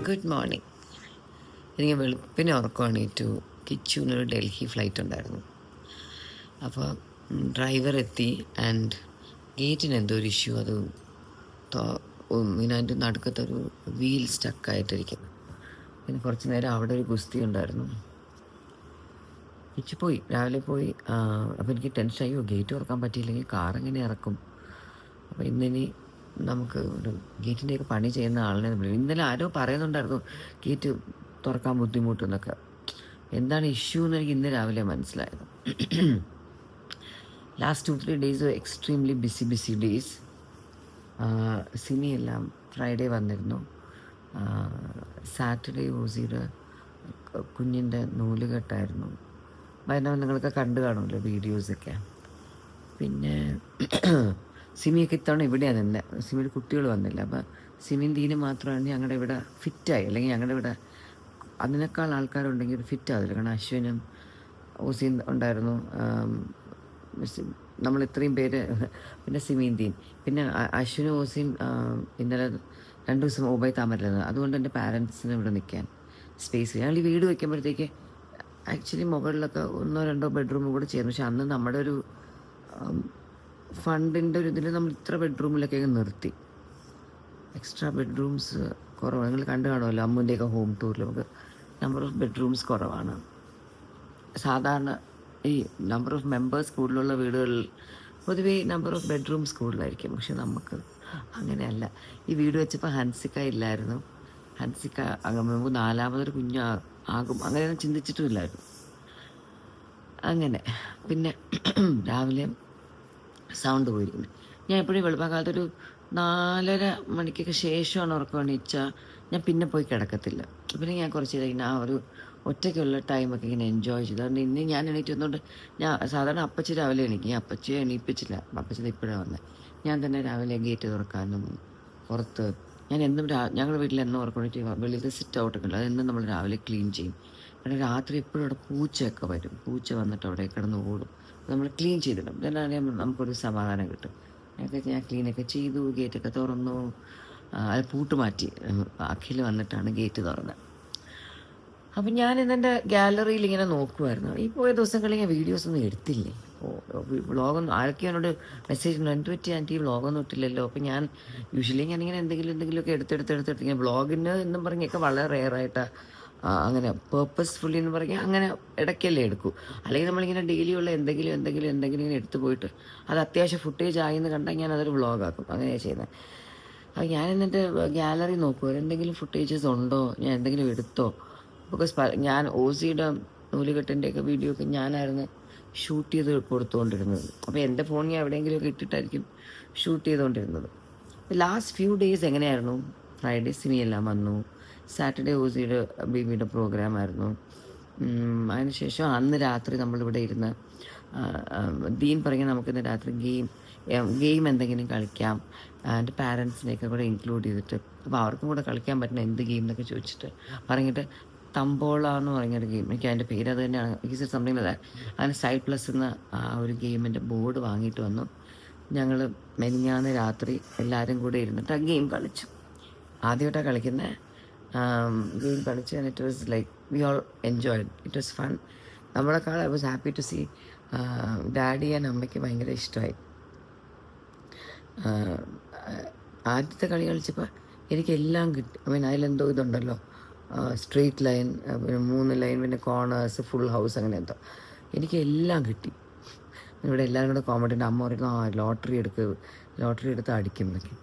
Good morning. എനിക്ക് വെളുപ്പിനെ ഉറക്കമാണ് ഏറ്റു. കിച്ചുവിനൊരു ഡൽഹി ഫ്ലൈറ്റ് ഉണ്ടായിരുന്നു. അപ്പോൾ ഡ്രൈവർ എത്തി ആൻഡ് ഗേറ്റിന് എന്തോ ഒരു ഇഷ്യൂ. അത് അതിൻ്റെ നടുക്കത്തൊരു വീൽ സ്റ്റക്കായിട്ടിരിക്കുന്നു. പിന്നെ കുറച്ച് നേരം അവിടെ ഒരു ഗുസ്തി ഉണ്ടായിരുന്നു. കിച്ചു പോയി, രാവിലെ പോയി. അപ്പോൾ എനിക്ക് ടെൻഷൻ, അയ്യോ ഗേറ്റ് തുറക്കാൻ പറ്റിയില്ലെങ്കിൽ കാർ എങ്ങനെ ഇറക്കും. അപ്പോൾ ഇന്നിനി നമുക്ക് ഒരു ഗേറ്റിൻ്റെയൊക്കെ പണി ചെയ്യുന്ന ആളിനെ വിളിക്കും. ഇന്നലെ ആരോ പറയുന്നുണ്ടായിരുന്നു ഗേറ്റ് തുറക്കാൻ ബുദ്ധിമുട്ടെന്നൊക്കെ. എന്താണ് ഇഷ്യൂ എന്ന് എനിക്ക് ഇന്ന് രാവിലെ മനസ്സിലായത്. Last 2-3 days extremely busy days. സിനിയെല്ലാം ഫ്രൈഡേ വന്നിരുന്നു. സാറ്റർഡേ ഓസിയുടെ കുഞ്ഞിൻ്റെ നൂലുകെട്ടായിരുന്നു. വൈകുന്നേരം നിങ്ങളൊക്കെ കണ്ടു കാണുമല്ലോ വീഡിയോസൊക്കെ. പിന്നെ സിമിയൊക്കെ ഇത്തവണ ഇവിടെയാണ് നിന്നെ. സിമിയുടെ കുട്ടികൾ വന്നില്ല. അപ്പോൾ സിമിയും ദീനും മാത്രമാണ് ഞങ്ങളുടെ ഇവിടെ ഫിറ്റായി. അല്ലെങ്കിൽ ഞങ്ങളുടെ ഇവിടെ അതിനേക്കാൾ ആൾക്കാരുണ്ടെങ്കിൽ ഒരു ഫിറ്റാവില്ല. കാരണം അശ്വിനും ഓസിയും ഉണ്ടായിരുന്നു. നമ്മൾ ഇത്രയും പേര്, പിന്നെ സിമിയും ദീൻ, പിന്നെ അശ്വിനും ഓസിയും ഇന്നലെ 2 ദിവസം ഓബായി താമരലായിരുന്നു. അതുകൊണ്ട് എൻ്റെ പാരൻസിന് ഇവിടെ നിൽക്കാൻ സ്പേസ്. ഞങ്ങൾ ഈ വീട് വയ്ക്കുമ്പോഴത്തേക്ക് ആക്ച്വലി മുകളിലൊക്കെ 1-2 ബെഡ്റൂം കൂടെ ചേർന്നു. പക്ഷെ അന്ന് നമ്മുടെ ഒരു ഫണ്ടിൻ്റെ ഒരു ഇതിൽ നമ്മൾ ഇത്ര ബെഡ്റൂമിലൊക്കെ നിർത്തി. എക്സ്ട്രാ ബെഡ്റൂംസ് കുറവാണ്. നിങ്ങൾ കണ്ടു കാണുമല്ലോ അമ്മുൻ്റെയൊക്കെ ഹോം ടൂറിൽ. നമുക്ക് നമ്പർ ഓഫ് ബെഡ്റൂംസ് കുറവാണ്. സാധാരണ ഈ നമ്പർ ഓഫ് മെമ്പേഴ്സ് കൂടുതലുള്ള വീടുകളിൽ പൊതുവേ നമ്പർ ഓഫ് ബെഡ്റൂംസ് കൂടുതലായിരിക്കും. പക്ഷെ നമുക്ക് അങ്ങനെയല്ല. ഈ വീട് വെച്ചപ്പോൾ ഹൻസിക്ക ഇല്ലായിരുന്നു. ഹൻസിക്ക മുമ്പ് 4ാമതൊരു കുഞ്ഞാകും അങ്ങനെയൊന്നും ചിന്തിച്ചിട്ടുമില്ലായിരുന്നു. അങ്ങനെ പിന്നെ രാവിലെ സൗണ്ട് പോയിരിക്കുന്നു. ഞാൻ എപ്പോഴും വെളുപ്പാക്കാലത്തൊരു 4:30 മണിക്കൊക്കെ ശേഷമാണ് ഉറക്കം എണീച്ചാൽ ഞാൻ പിന്നെ പോയി കിടക്കത്തില്ല. പിന്നെ ഞാൻ കുറച്ച് നേരം ആ ഒരു ഒറ്റയ്ക്കുള്ള ടൈമൊക്കെ ഇങ്ങനെ എൻജോയ് ചെയ്തു. അതുകൊണ്ട് ഇന്ന് ഞാൻ എണീറ്റ് വന്നുകൊണ്ട് ഞാൻ സാധാരണ അപ്പച്ചി രാവിലെ എണീക്കും. അപ്പച്ചിയെ എണീപ്പിച്ചില്ല. അപ്പച്ചി ഇപ്പോഴാണ് വന്നത്. ഞാൻ തന്നെ രാവിലെ ഗേറ്റ് തുറക്കാനും പുറത്ത് ഞാൻ എന്നും ഞങ്ങളുടെ വീട്ടിൽ എന്നും ഉറക്കം വെളിയിൽ സിറ്റ് ഔട്ടൊക്കെ ഉണ്ട്. അതെന്നും നമ്മൾ രാവിലെ ക്ലീൻ ചെയ്യും. പിന്നെ രാത്രി എപ്പോഴും അവിടെ പൂച്ചയൊക്കെ വരും. പൂച്ച വന്നിട്ട് അവിടെ കിടന്ന് ഓടും. നമ്മൾ ക്ലീൻ ചെയ്തിടും. എന്നാലും നമുക്കൊരു സമാധാനം കിട്ടും. ഞാൻ ക്ലീനൊക്കെ ചെയ്തു. ഗേറ്റൊക്കെ തുറന്നു. അത് പൂട്ട് മാറ്റി. അഖിൽ വന്നിട്ടാണ് ഗേറ്റ് തുറന്നത്. അപ്പം ഞാൻ ഇന്നെൻ്റെ ഗാലറിയിൽ ഇങ്ങനെ നോക്കുമായിരുന്നു. ഈ പോയ ദിവസങ്ങളിൽ ഞാൻ വീഡിയോസൊന്നും എടുത്തില്ലേ. വ്ളോഗൊന്നും ആരൊക്കെ എന്നോട് മെസ്സേജ് ഉണ്ട്, എന്ത് പറ്റി ആൻറ്റി വ്ളോഗൊന്നും ഇട്ടില്ലല്ലോ. അപ്പം ഞാൻ യൂഷ്വലി ഞാനിങ്ങനെ എന്തെങ്കിലുമൊക്കെ എടുത്തെടുത്ത് ഇങ്ങനെ വ്ളോഗിന് എന്നും പറഞ്ഞൊക്കെ വളരെ റെയറായിട്ടാണ് അങ്ങനെ പേർപ്പസ്ഫുള്ളി എന്ന് പറഞ്ഞാൽ അങ്ങനെ ഇടയ്ക്കല്ലേ എടുക്കൂ. അല്ലെങ്കിൽ നമ്മളിങ്ങനെ ഡെയിലിയുള്ള എന്തെങ്കിലും ഇങ്ങനെ എടുത്തു പോയിട്ട് അത് അത്യാവശ്യം ഫുട്ടേജ് ആയെന്ന് കണ്ടാൽ ഞാൻ അതൊരു വ്ളോഗാക്കും. അങ്ങനെയാണ് ചെയ്യുന്നത്. അപ്പോൾ ഞാൻ എന്നിട്ട് ഗാലറി നോക്കുമോ എന്തെങ്കിലും ഫുട്ടേജസ് ഉണ്ടോ, ഞാൻ എന്തെങ്കിലും എടുത്തോ. ബിക്കോസ് ഞാൻ ഓസിയുടെ നൂലുകെട്ടിൻ്റെയൊക്കെ വീഡിയോ ഒക്കെ ഞാനായിരുന്നു ഷൂട്ട് ചെയ്ത് കൊടുത്തുകൊണ്ടിരുന്നത്. അപ്പോൾ എൻ്റെ ഫോൺ ഞാൻ എവിടെയെങ്കിലുമൊക്കെ ഇട്ടിട്ടായിരിക്കും ഷൂട്ട് ചെയ്തുകൊണ്ടിരുന്നത്. ലാസ്റ്റ് ഫ്യൂ ഡേയ്സ് എങ്ങനെയായിരുന്നു? ഫ്രൈഡേ സിനിയെല്ലാം വന്നു. സാറ്റർഡേ ഓസിയുടെ ബേബിയുടെ പ്രോഗ്രാമായിരുന്നു. അതിനുശേഷം അന്ന് രാത്രി നമ്മളിവിടെ ഇരുന്ന് ദീൻ പറഞ്ഞാൽ നമുക്കിന്ന് രാത്രി ഗെയിം എന്തെങ്കിലും കളിക്കാം. എൻ്റെ പാരൻസിനെയൊക്കെ കൂടെ ഇൻക്ലൂഡ് ചെയ്തിട്ട് അപ്പോൾ അവർക്കും കൂടെ കളിക്കാൻ പറ്റുന്ന എന്ത് ഗെയിം എന്നൊക്കെ ചോദിച്ചിട്ട് പറഞ്ഞിട്ട് തമ്പോള എന്ന് പറഞ്ഞൊരു ഗെയിം, എനിക്ക് അതിൻ്റെ പേര് അത് തന്നെയാണ്, ഈസ് സംതിങ് ലൈക്ക് ദാറ്റ്. അങ്ങനെ സൈഡ് പ്ലസ് എന്ന ആ ഒരു ഗെയിമിൻ്റെ ബോർഡ് വാങ്ങിയിട്ട് വന്നു. ഞങ്ങൾ മെനിഞ്ഞാന്ന് രാത്രി എല്ലാവരും കൂടെ ഇരുന്നിട്ട് ആ ഗെയിം കളിച്ചു. ആദ്യമായിട്ടാണ് കളിക്കുന്നത്. ഗെയിം കളിച്ചു. And it was like we all enjoyed. It was fun. നമ്മളെക്കാൾ I was happy to see daddy and അമ്മയ്ക്ക് ഭയങ്കര ഇഷ്ടമായി. ആദ്യത്തെ കളി കളിച്ചപ്പോൾ എനിക്കെല്ലാം കിട്ടി. അതിലെന്തോ ഇതുണ്ടല്ലോ, സ്ട്രെയിറ്റ് ലൈൻ, പിന്നെ 3 ലൈൻ, പിന്നെ കോർണേഴ്സ്, ഫുൾ ഹൗസ്, അങ്ങനെ എന്തോ എനിക്ക് എല്ലാം കിട്ടി. ഇവിടെ എല്ലാവരും കൂടെ കോമഡിൻ്റെ അമ്മ പറയുന്നു ലോട്ടറി എടുത്ത് അടിക്കും എന്നൊക്കെ.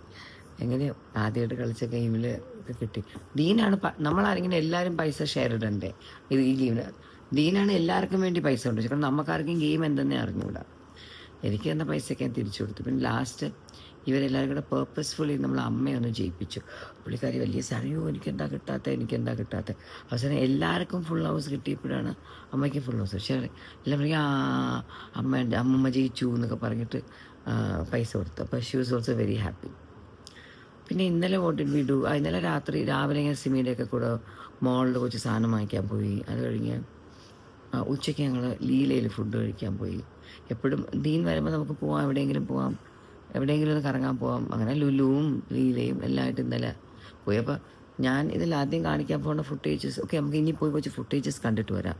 എങ്ങനെ ആദ്യമായിട്ട് കളിച്ച ഗെയിമിൽ ഇത് കിട്ടി. ദീനാണ് നമ്മളാരെങ്കിലും എല്ലാവരും പൈസ ഷെയർ ഇടണ്ടേ ഈ ഗെയിമിന്. ദീനാണ് എല്ലാവർക്കും വേണ്ടി പൈസ കൊണ്ട് വെച്ചത്. കാരണം നമുക്കാർക്കും ഗെയിം എന്തെന്നേ അറിഞ്ഞുകൂടാ. എനിക്ക് തന്ന പൈസയൊക്കെ ഞാൻ തിരിച്ചു കൊടുത്തു. പിന്നെ ലാസ്റ്റ് ഇവരെല്ലാവരും കൂടെ പേർപ്പസ്ഫുള്ളി നമ്മൾ അമ്മയൊന്ന് ജയിപ്പിച്ചു. പുള്ളിക്കാരി വലിയ സാറിയോ എനിക്കെന്താ കിട്ടാത്ത. അവസാനം എല്ലാവർക്കും ഫുൾ ഹൗസ് കിട്ടിയപ്പോഴാണ് അമ്മയ്ക്ക് ഫുൾ ഹൗസ്. പക്ഷേ എല്ലാം പറയും അമ്മമ്മ ജയിച്ചു എന്നൊക്കെ പറഞ്ഞിട്ട് പൈസ കൊടുത്തു. അപ്പോൾ she was also very happy. പിന്നെ ഇന്നലെ വോട്ട് ഡിഡ് വി ഡു? ഇന്നലെ രാവിലെ ഇങ്ങനെ സിമിയുടെയൊക്കെ കൂടെ മോളിൽ കുറച്ച് സാധനം വാങ്ങിക്കാൻ പോയി. അത് കഴിഞ്ഞ് ഉച്ചയ്ക്ക് ഞങ്ങൾ ലീലയിൽ ഫുഡ് കഴിക്കാൻ പോയി. എപ്പോഴും ദീൻ വരുമ്പോൾ നമുക്ക് പോവാം, എവിടെയെങ്കിലും ഒന്ന് കറങ്ങാൻ പോവാം. അങ്ങനെ ലുലുവും ലീലയും എല്ലാമായിട്ട് ഇന്നലെ പോയി. അപ്പോൾ ഞാൻ ഇതിൽ ആദ്യം കാണിക്കാൻ പോകുന്ന ഫുട്ടേജസ് ഓക്കെ, നമുക്ക് ഇനി പോയി കുറച്ച് ഫുട്ടേജസ് കണ്ടിട്ട് വരാം.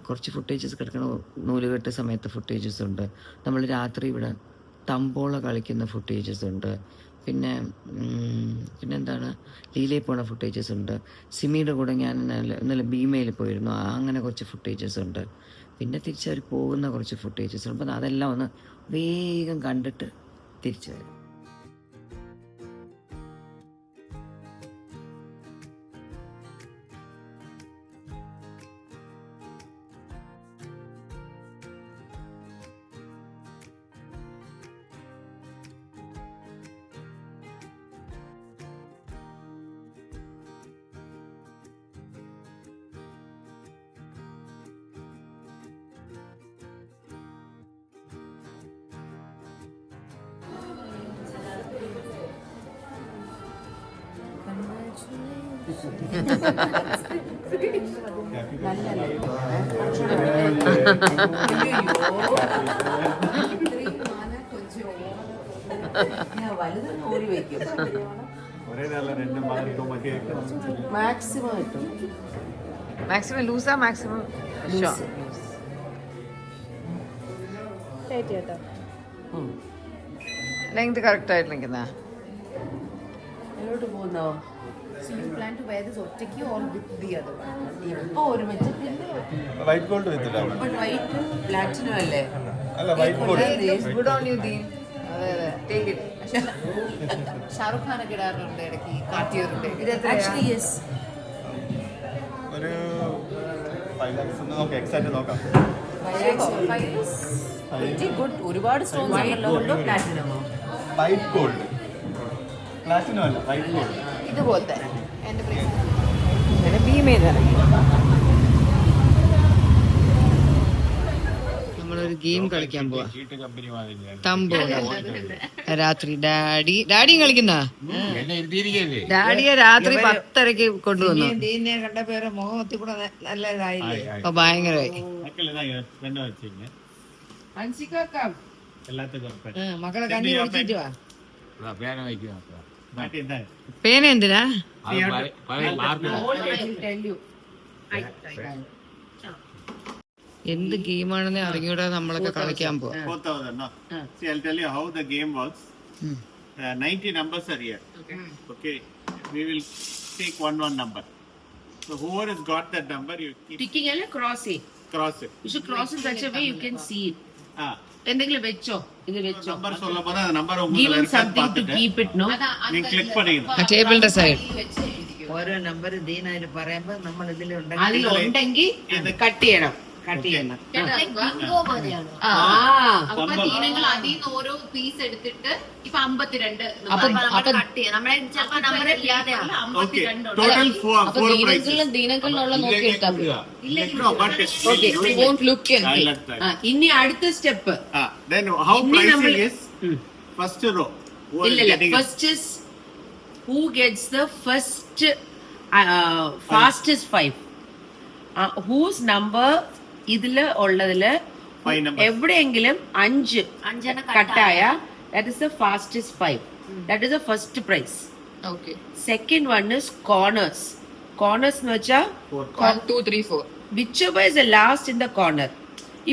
കുറച്ച് ഫുട്ടേജസ് കിടക്കണ നൂലുകെട്ട് സമയത്ത് ഫുട്ടേജസ് ഉണ്ട്. നമ്മൾ രാത്രി ഇവിടെ തമ്പോള കളിക്കുന്ന ഫുട്ടേജസ് ഉണ്ട്. പിന്നെന്താണ്, ലീലയിൽ പോണ ഫുട്ടേജസ് ഉണ്ട്. സിമിയുടെ കൂടെ ഞാൻ ഇന്നലെ ഭീമയിൽ പോയിരുന്നു, അങ്ങനെ കുറച്ച് ഫുട്ടേജസ് ഉണ്ട്. പിന്നെ തിരിച്ചവർ പോകുന്ന കുറച്ച് ഫുട്ടേജസ് ഉണ്ട്. അപ്പം അതെല്ലാം ഒന്ന് വേഗം കണ്ടിട്ട് തിരിച്ചു വരും. മാക്സിമം ലൂസാ, മാക്സിമം ലെങ്ത് കറക്റ്റ് ആയിട്ട് നിൽക്കുന്ന. വൈറ്റ് ഗോൾഡ് വെച്ചില്ല, പ്ലാറ്റിനം അല്ലേ? അല്ല white gold. Good on you Deen. Take it. Shahrukh ഖാനൊക്കെ ഇടാറുണ്ട് ഇടയ്ക്ക്, കാട്ടിയവരുണ്ട്. Actually yes. ഒരു 5 lakhs ഒന്ന് നോക്കാം, എക്സാക്ട് നോക്കാം. ഒരുപാട് സ്റ്റോൺസ് ഉണ്ടല്ലോ. പ്ലാറ്റിനമോ? വൈറ്റ് ഗോൾഡ്, പ്ലാറ്റിനം അല്ല, വൈറ്റ് ഗോൾഡ്. ഇതുപോലത്തെ എന്റെ ഭീമയിൽ ഇറങ്ങി. നമ്മളൊരു ഗെയിം കളിക്കാൻ പോവാ, തമ്പോള. രാത്രി ഡാഡിയും കളിക്കുന്ന ഡാഡിയെ രാത്രി 10:30 കൊണ്ടുവന്നു. കണ്ട പേര് മുഖത്തി കൂടെ നല്ല ഇതായില്ലേ. അപ്പൊ ഭയങ്കരമായി. മക്കളെ കണ്ണി കുടിച്ചിട്ട് വാ. പേന എന്തിനാ? എന്ത് ഗെയിമാണെന്ന് അറിഞ്ഞൂടാ നമ്മളൊക്കെ കളിക്കാൻ പോവാ. 4,000. No. See, I'll tell you how the game works. 90 numbers are here. Okay. We will take one number. So whoever has got that number, you keep ticking അല്ലേ? cross it. You should cross in such a way you can see it. എന്തെങ്കിലും വെച്ചോ, ഇത് വെച്ചോ. number சொல்லும்போது அந்த number Give உங்களுக்கு him இருக்கான்னு something to பார்த்துட்டு keep it, no? நீங்க click பண்ணீங்க. ടേബിളിന്റെ സൈഡ് ഓരോ നമ്പർ ദീനായിട്ട് പറയുമ്പോ നമ്മൾ അതിലുണ്ടെങ്കിൽ കട്ട് ചെയ്യണം. ഓരോ പീസ് എടുത്തിട്ട് ഇപ്പൊ 52 Okay. Total 4 prices. ദീനങ്ങളിലുള്ള നോക്കി എടുത്താൽ No, but ഇനി അടുത്ത step. then how pricing is first row. Who is ഇല്ല getting it? First is who gets the first fastest 5. whose number ഇതില് ഉള്ളതില് 5 numbers. എവിടെയെങ്കിലും 5 കട്ടായ that is the fastest 5. that is the first prize. Okay. second one is corners. corners എന്ന് വെച്ചാ 1 2 3 4 whichever is the last in the corner.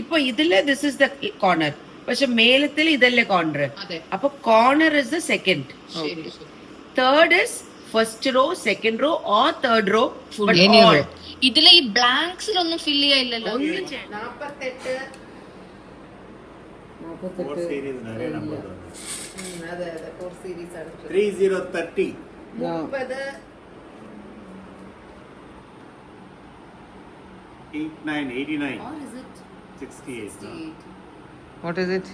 ഇപ്പൊ ഇതില് this is the corner, പക്ഷെ മേലത്തിൽ ഇതല്ലേ corner. അതെ. അപ്പൊ കോർണർ is the second. ശരി ശരി. third is first row, second row or third row, but Any all. row. ഇതിലെ ഈ ബ്ലാങ്ക്സിലൊന്നും ഫില്ല് ചെയ്യാനില്ലല്ലോ. ഒന്നും ചെയ്യണ്ട. 4 series நிறைய number வருது. അതെ അതെ 4 series അടുത്ത് 3030 30 8989 Or is it 68. 68? What is it?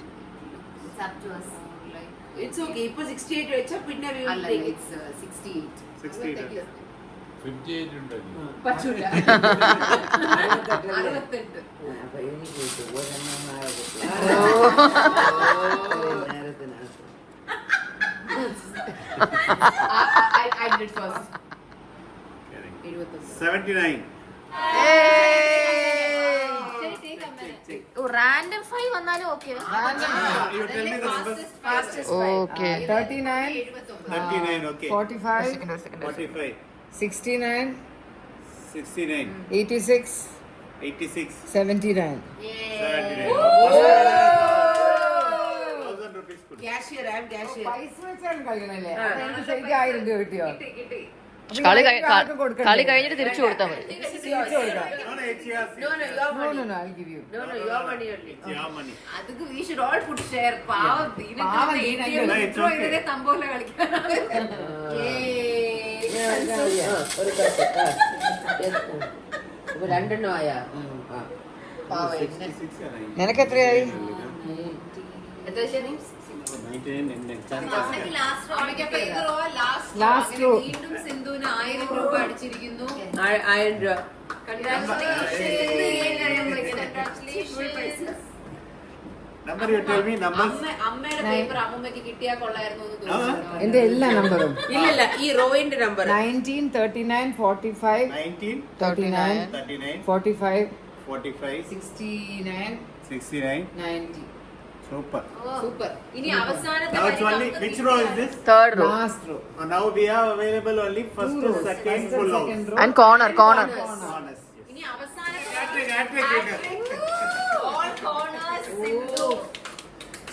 It's up to us. Like, it's okay. ഇപ്പൊ 68 വെച്ചാ പിന്നെ we will അല്ല, take it. it's 68. 68. 58 ഉണ്ട്. പറ്റൂല. 68. അപ്പൊ എനിക്ക് കിട്ടും. ഒരെണ്ണം നേരത്തിനകത്ത്. I did first. 79. ശരി, take a റാൻഡം 5 വന്നാലും okay. You tell me the numbers. Okay 39 39, okay. 45 45, 69 69, 86 86, 79 79. 1000 rupees കൊടു. Cashier, I am cashier. പൈസ വെച്ചാണ് കളിക്കണല്ലേ അപ്പൊ എനിക്ക് ശരിക്കും 1000 രൂപ കിട്ടിയോ കളി കഴിഞ്ഞിട്ട് തിരിച്ചു കൊടുത്താൽ മതി. തിരിച്ചു കൊടുക്കാം No, no, it's yours. No, your No, money. no, no, I'll give you. No, your money only. It's your money. അതുക്ക് we should all put share. പാവം പാവം ഇതിനെ ഇതിനെ No, it's ഇത്രയും okay. ഇതിനെ തമ്പോല കളിക്കാൻ. ഒരു കട്ട്. ഇപ്പൊ രണ്ടെണ്ണം ആയാ. പാവം. 66 ആണ്. നിനക്ക് എത്രയായി എത്ര ശരി? 99 and അമ്മയ്ക്ക് last row. അമ്മയ്ക്ക് അപ്പൊ ഇത് row last row. Last അങ്ങനെ row. വീണ്ടും സിന്ധുവിന് 1000 രൂപ അടിച്ചിരിക്കുന്നു. 1000 രൂപ. Congratulations. Number you tell me, numbers. അമ്മയുടെ പേപ്പർ അമ്മമ്മക്ക് കിട്ടിയാ കൊള്ളായിരുന്നു എന്ന് തോന്നുന്നു. എന്റെ എല്ലാ നമ്പറും ഇല്ലല്ല ഈ റോയിന്റെ നമ്പർ 19 39 45 19, 39 39, 45 45, 69 69. 90 Super. സൂപ്പർ. ഇനി അവസാനത്തെ Now it's വരി only, നമുക്ക് which row is this? Third row last row Now we have available only first two to rows second first full and house. second row and corner Honest, yes. ഇനി അവസാനത്തെ Hat-trick. all corners Sindhu.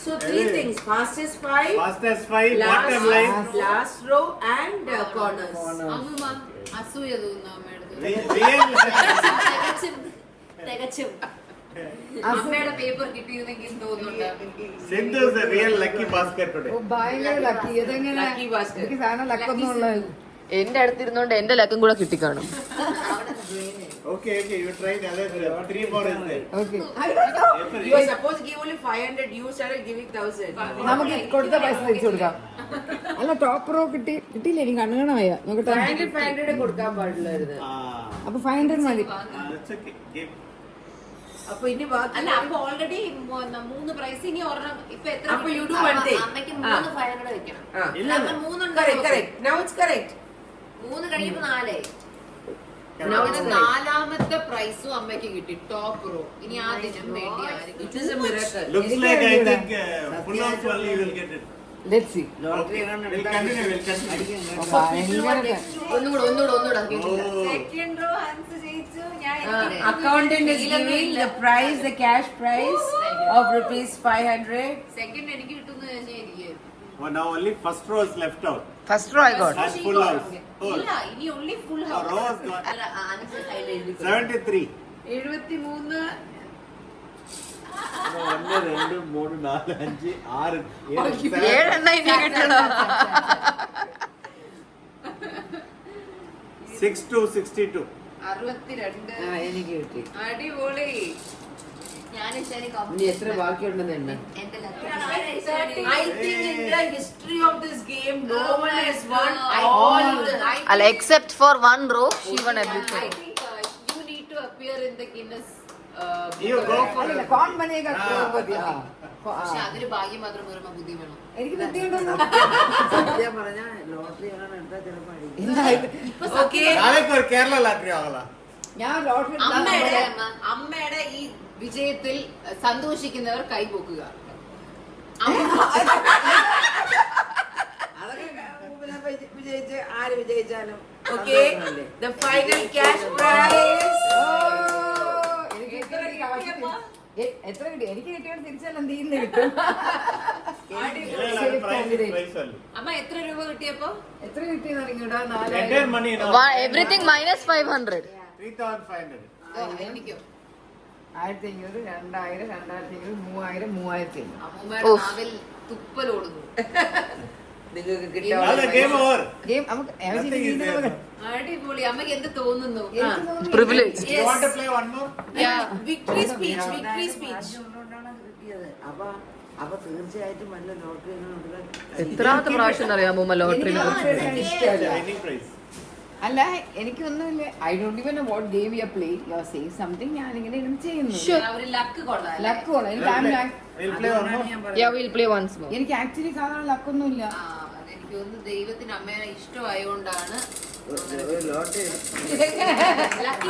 So three things: fastest 5, Fastest 5, bottom line. last row, and corners. അമ്മമ്മ അസൂയ തോന്നുന്നു അമ്മയുടെ. Real. തികച്ചും അമ്മയുടെ paper കിട്ടിയിരുന്നെങ്കിൽ തോന്നുന്നുണ്ട്. Sindhu is a real lucky basket today. ഓ ഭയങ്കര ലക്കി ഇതെങ്ങനെ Lucky basket. എനിക്ക് സാധനം ലക്കൊന്നും ഉള്ളത് എന്റെ അടുത്തിരുന്നോണ്ട് എന്റെ ലക്കും കൂടെ കിട്ടിക്കാണും. Okay, you tried other 3 more is there. Okay You are supposed to give only 500. You started giving 1000. നമുക്ക് കൊടുത്ത പൈസ തിരിച്ചു കൊടുക്കാം അല്ല ടോപ്പ് റോ കിട്ടിയില്ല എനിക്ക് കണ്ണുകണമായ നോക്കട്ടെ 500 കൊടുക്കാൻ പാടില്ലായിരുന്നു. അപ്പൊ 500 മതി That's okay. Give. അപ്പൊ ഇനി ബാക്കി അല്ല അപ്പൊ ഓൾറെഡി 3 പ്രൈസ് ഇനി ഒരെണ്ണം ഇപ്പൊ എത്ര അപ്പൊ you do കിട്ടി? one thing. അമ്മയ്ക്ക് 3 500 വെക്കണം. ഇല്ല, അപ്പൊ 3 correct. Now it's correct. 3 കഴിയുമ്പോ 4. Now it's correct. നാലാമത്തെ പ്രൈസും അമ്മയ്ക്ക് കിട്ടി ടോപ്പ് റോ. ഇനി ആ ദിനം വേണ്ടി ആയിരിക്കും. It is a miracle. Looks like I think full house only you will get it. Let's see We'll continue. ഭയങ്കര ഒന്നുകൂടെ Oh. റോ ഹൻസ് ജയിച്ചു. ഞാൻ Accountant is giving the price, the cash price of rupees 500. Second എനിക്ക് കിട്ടുന്നു ശരിക്കും. Well, now only first row is left out. First row I got And full house. Oh. ഇല്ല ഇനി only full Oh, house. row is gone. അല്ല answer സൈഡിൽ എഴുതി 73. 73 1, 2, 3, 4, 5, 6, 7. 7 ഇനി കിട്ടണോ? 6 to 62. 62. എനിക്ക് കിട്ടി. അടിപൊളി. ഞാൻ ശരി ഇനി എത്ര ബാക്കിയുണ്ടെന്ന് എണ്ണ. എന്റെ I think in the history of this game, no one has won all the. അല്ല except for 1 row she won I everything. think you need to appear in the Guinness You go for അല്ല കോൺ ബനേഗാ മതി പക്ഷെ അതിന് ഭാഗ്യം മാത്രം വരുമ്പോ ബുദ്ധി വേണം. എനിക്ക് ബുദ്ധിയുണ്ടോ സത്യം പറഞ്ഞാ ലോട്ടറി ആണ് എടുത്താൽ ചിലപ്പോ അടിക്കും. Okay. നാളേക്ക് ഒരു കേരള ലോട്ടറി ആകല. ഞാൻ ലോട്ടറി അമ്മയുടെ ഈ വിജയത്തിൽ സന്തോഷിക്കുന്നവർ കൈപോക്കുക. അതൊക്കെ വിജയിച്ച് ആര് വിജയിച്ചാലും Okay. സന്തോഷമല്ലേ? The final cash prize. എത്ര കിട്ടി എനിക്ക് കിട്ടിയോണ്ട് തിരിച്ചാൽ എന്ത് ചെയ്യുന്ന കിട്ടും അമ്മ എത്ര രൂപ കിട്ടിയപ്പോ? എത്ര കിട്ടിയെന്ന് അറിഞ്ഞൂടാ Entire money now. Everything minus 500. 3,500. എനിക്കോ 1500 2000 2500 3000 3500 അമ്മൂമ്മയുടെ നാവിൽ തുപ്പലോടുന്നു. നിങ്ങൾക്ക് Now കിട്ടാൻ the game over. ഗെയിം നമുക്ക് Nothing is there. അടിപൊളി. അമ്മക്ക് എന്ത് തോന്നുന്നു? എനിക്ക് തോന്നുന്നു privilege. You want to play one more? Victory speech. Victory speech. കൊണ്ടാണ് കിട്ടിയത്. അപ്പൊ തീർച്ചയായിട്ടും വല്ല ലോട്ടറി എത്രാമത്തെ പ്രാവശ്യം അറിയാമോ ലോട്ടറി? Winning prize. അല്ല എനിക്കൊന്നുമില്ല I don't even know what game you are playing you are saying something ഞാൻ ഇങ്ങനെ ഇരുന്ന് ചെയ്യുന്നു ഒരു ലക്ക് കൊള്ളാം. ലക്ക് വേണം We'll play one more. Yeah, we'll play once more. എനിക്ക് ആക്ച്വലി സാധാരണ ലക്കൊന്നും ഇല്ല അതെനിക്ക് തോന്നുന്നു ദൈവത്തിന് അമ്മേനെ ഇഷ്ടമായോണ്ടാണ് ലോട്ടറി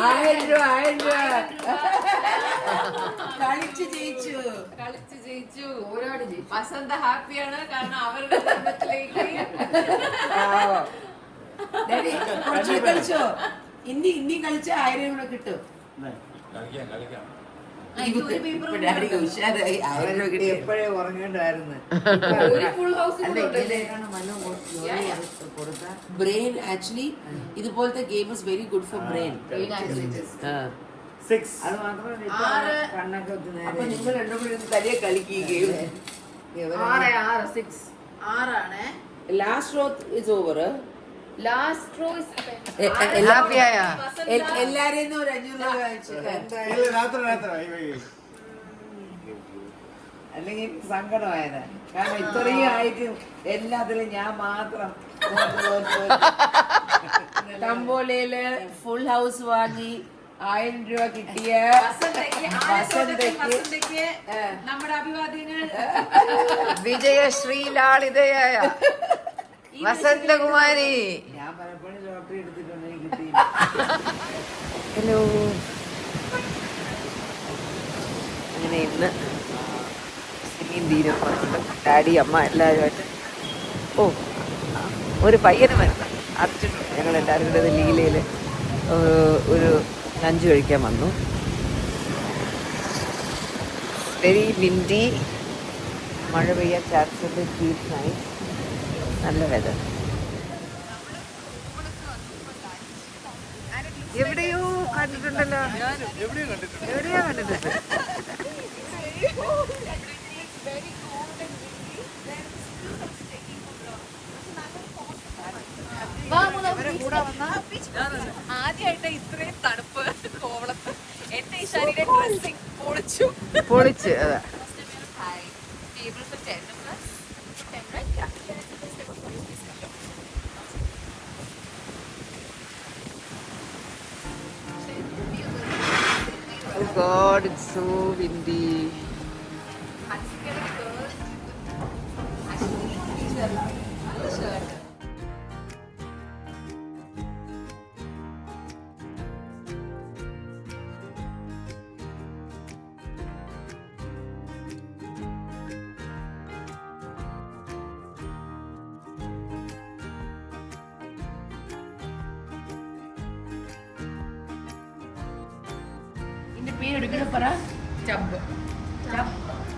1000 രൂപ കളിച്ച് ജയിച്ചു. പോരാടി വസന്ത ഹാപ്പിയാണ് കാരണം അവരുടെ കുടുംബത്തിലേക്ക് ഡാഡി, കുറച്ചുകൂടി കളിച്ചോ. ഇനി കളിച്ച 1000 രൂപ കിട്ടും. കളിക്കാം കളിക്കാം. ഇപ്പൊ ഡാഡിക്ക് ഉഷാറായി 1000 രൂപ കിട്ടി. എപ്പോഴേ ഉറങ്ങേണ്ടായിരുന്നു. ഒരു ഫുൾ ഹൗസ് അല്ല ഇതിലേക്കാണ് മനു കൊടുത്ത ബ്രെയിൻ ആക്ച്വലി ഇതുപോലത്തെ game is very good for brain. അത് മാത്രമല്ല ഇപ്പൊ കണ്ണൊക്കെ അപ്പൊ നേരെ നിങ്ങൾ രണ്ടും കൂടി തനിയെ കളിക്കുക game. 6 last rho is over. Last raw എല്ലാരെയും ഒരു 500 രൂപ വാങ്ങിച്ചു. അല്ലെങ്കിൽ സങ്കടമായത് കാരണം ഇത്രയും ആയിട്ട് എല്ലാത്തിലും ഞാൻ മാത്രം തമ്പോലയില് ഫുൾ ഹൗസ് വാങ്ങി 1000 രൂപ കിട്ടിയ വസന്തയ്ക്ക് നമ്മുടെ അഭിവാദ്യങ്ങൾ. വിജയശ്രീ ലാളിതയായ വസന്തകുമാരി. ഞാൻ പലപ്പോഴും ലോട്ടറി എടുത്തിട്ടുണ്ട് എനിക്ക് കിട്ടി. ഹലോ. അങ്ങനെ ഇന്ന് സിനിയും തീരും ഡാഡി അമ്മ എല്ലാവരുമായിട്ട്. ഓ, ഒരു പയ്യന് വരുന്നു അർജുൻ. ഞങ്ങളെല്ലാവരും കൂടെ ലീലയിൽ ഒരു ലഞ്ച് കഴിക്കാൻ വന്നു. വെരി വിൻഡി, മഴ പെയ്യാൻ ചാൻസ് ഉണ്ട്. ഫീൽസ് നൈസ്, നല്ല വെതർ. എവിടെയോ കണ്ടിട്ടുണ്ടല്ലോ, എവിടെയോ കണ്ടിട്ടുണ്ട്. ആദ്യമായിട്ട് ഇത്രയും തണുപ്പ് കോവളത്ത്. എന്റെ ഈ ശരീരം ഡ്രസ്സിംഗ് പൊളിച്ച് അതാ. Table for 10 plus 10, right? Yeah. Oh God, it's so windy. ഇതിന്റെ പേര് എടുക്കണ പറ. ചബ്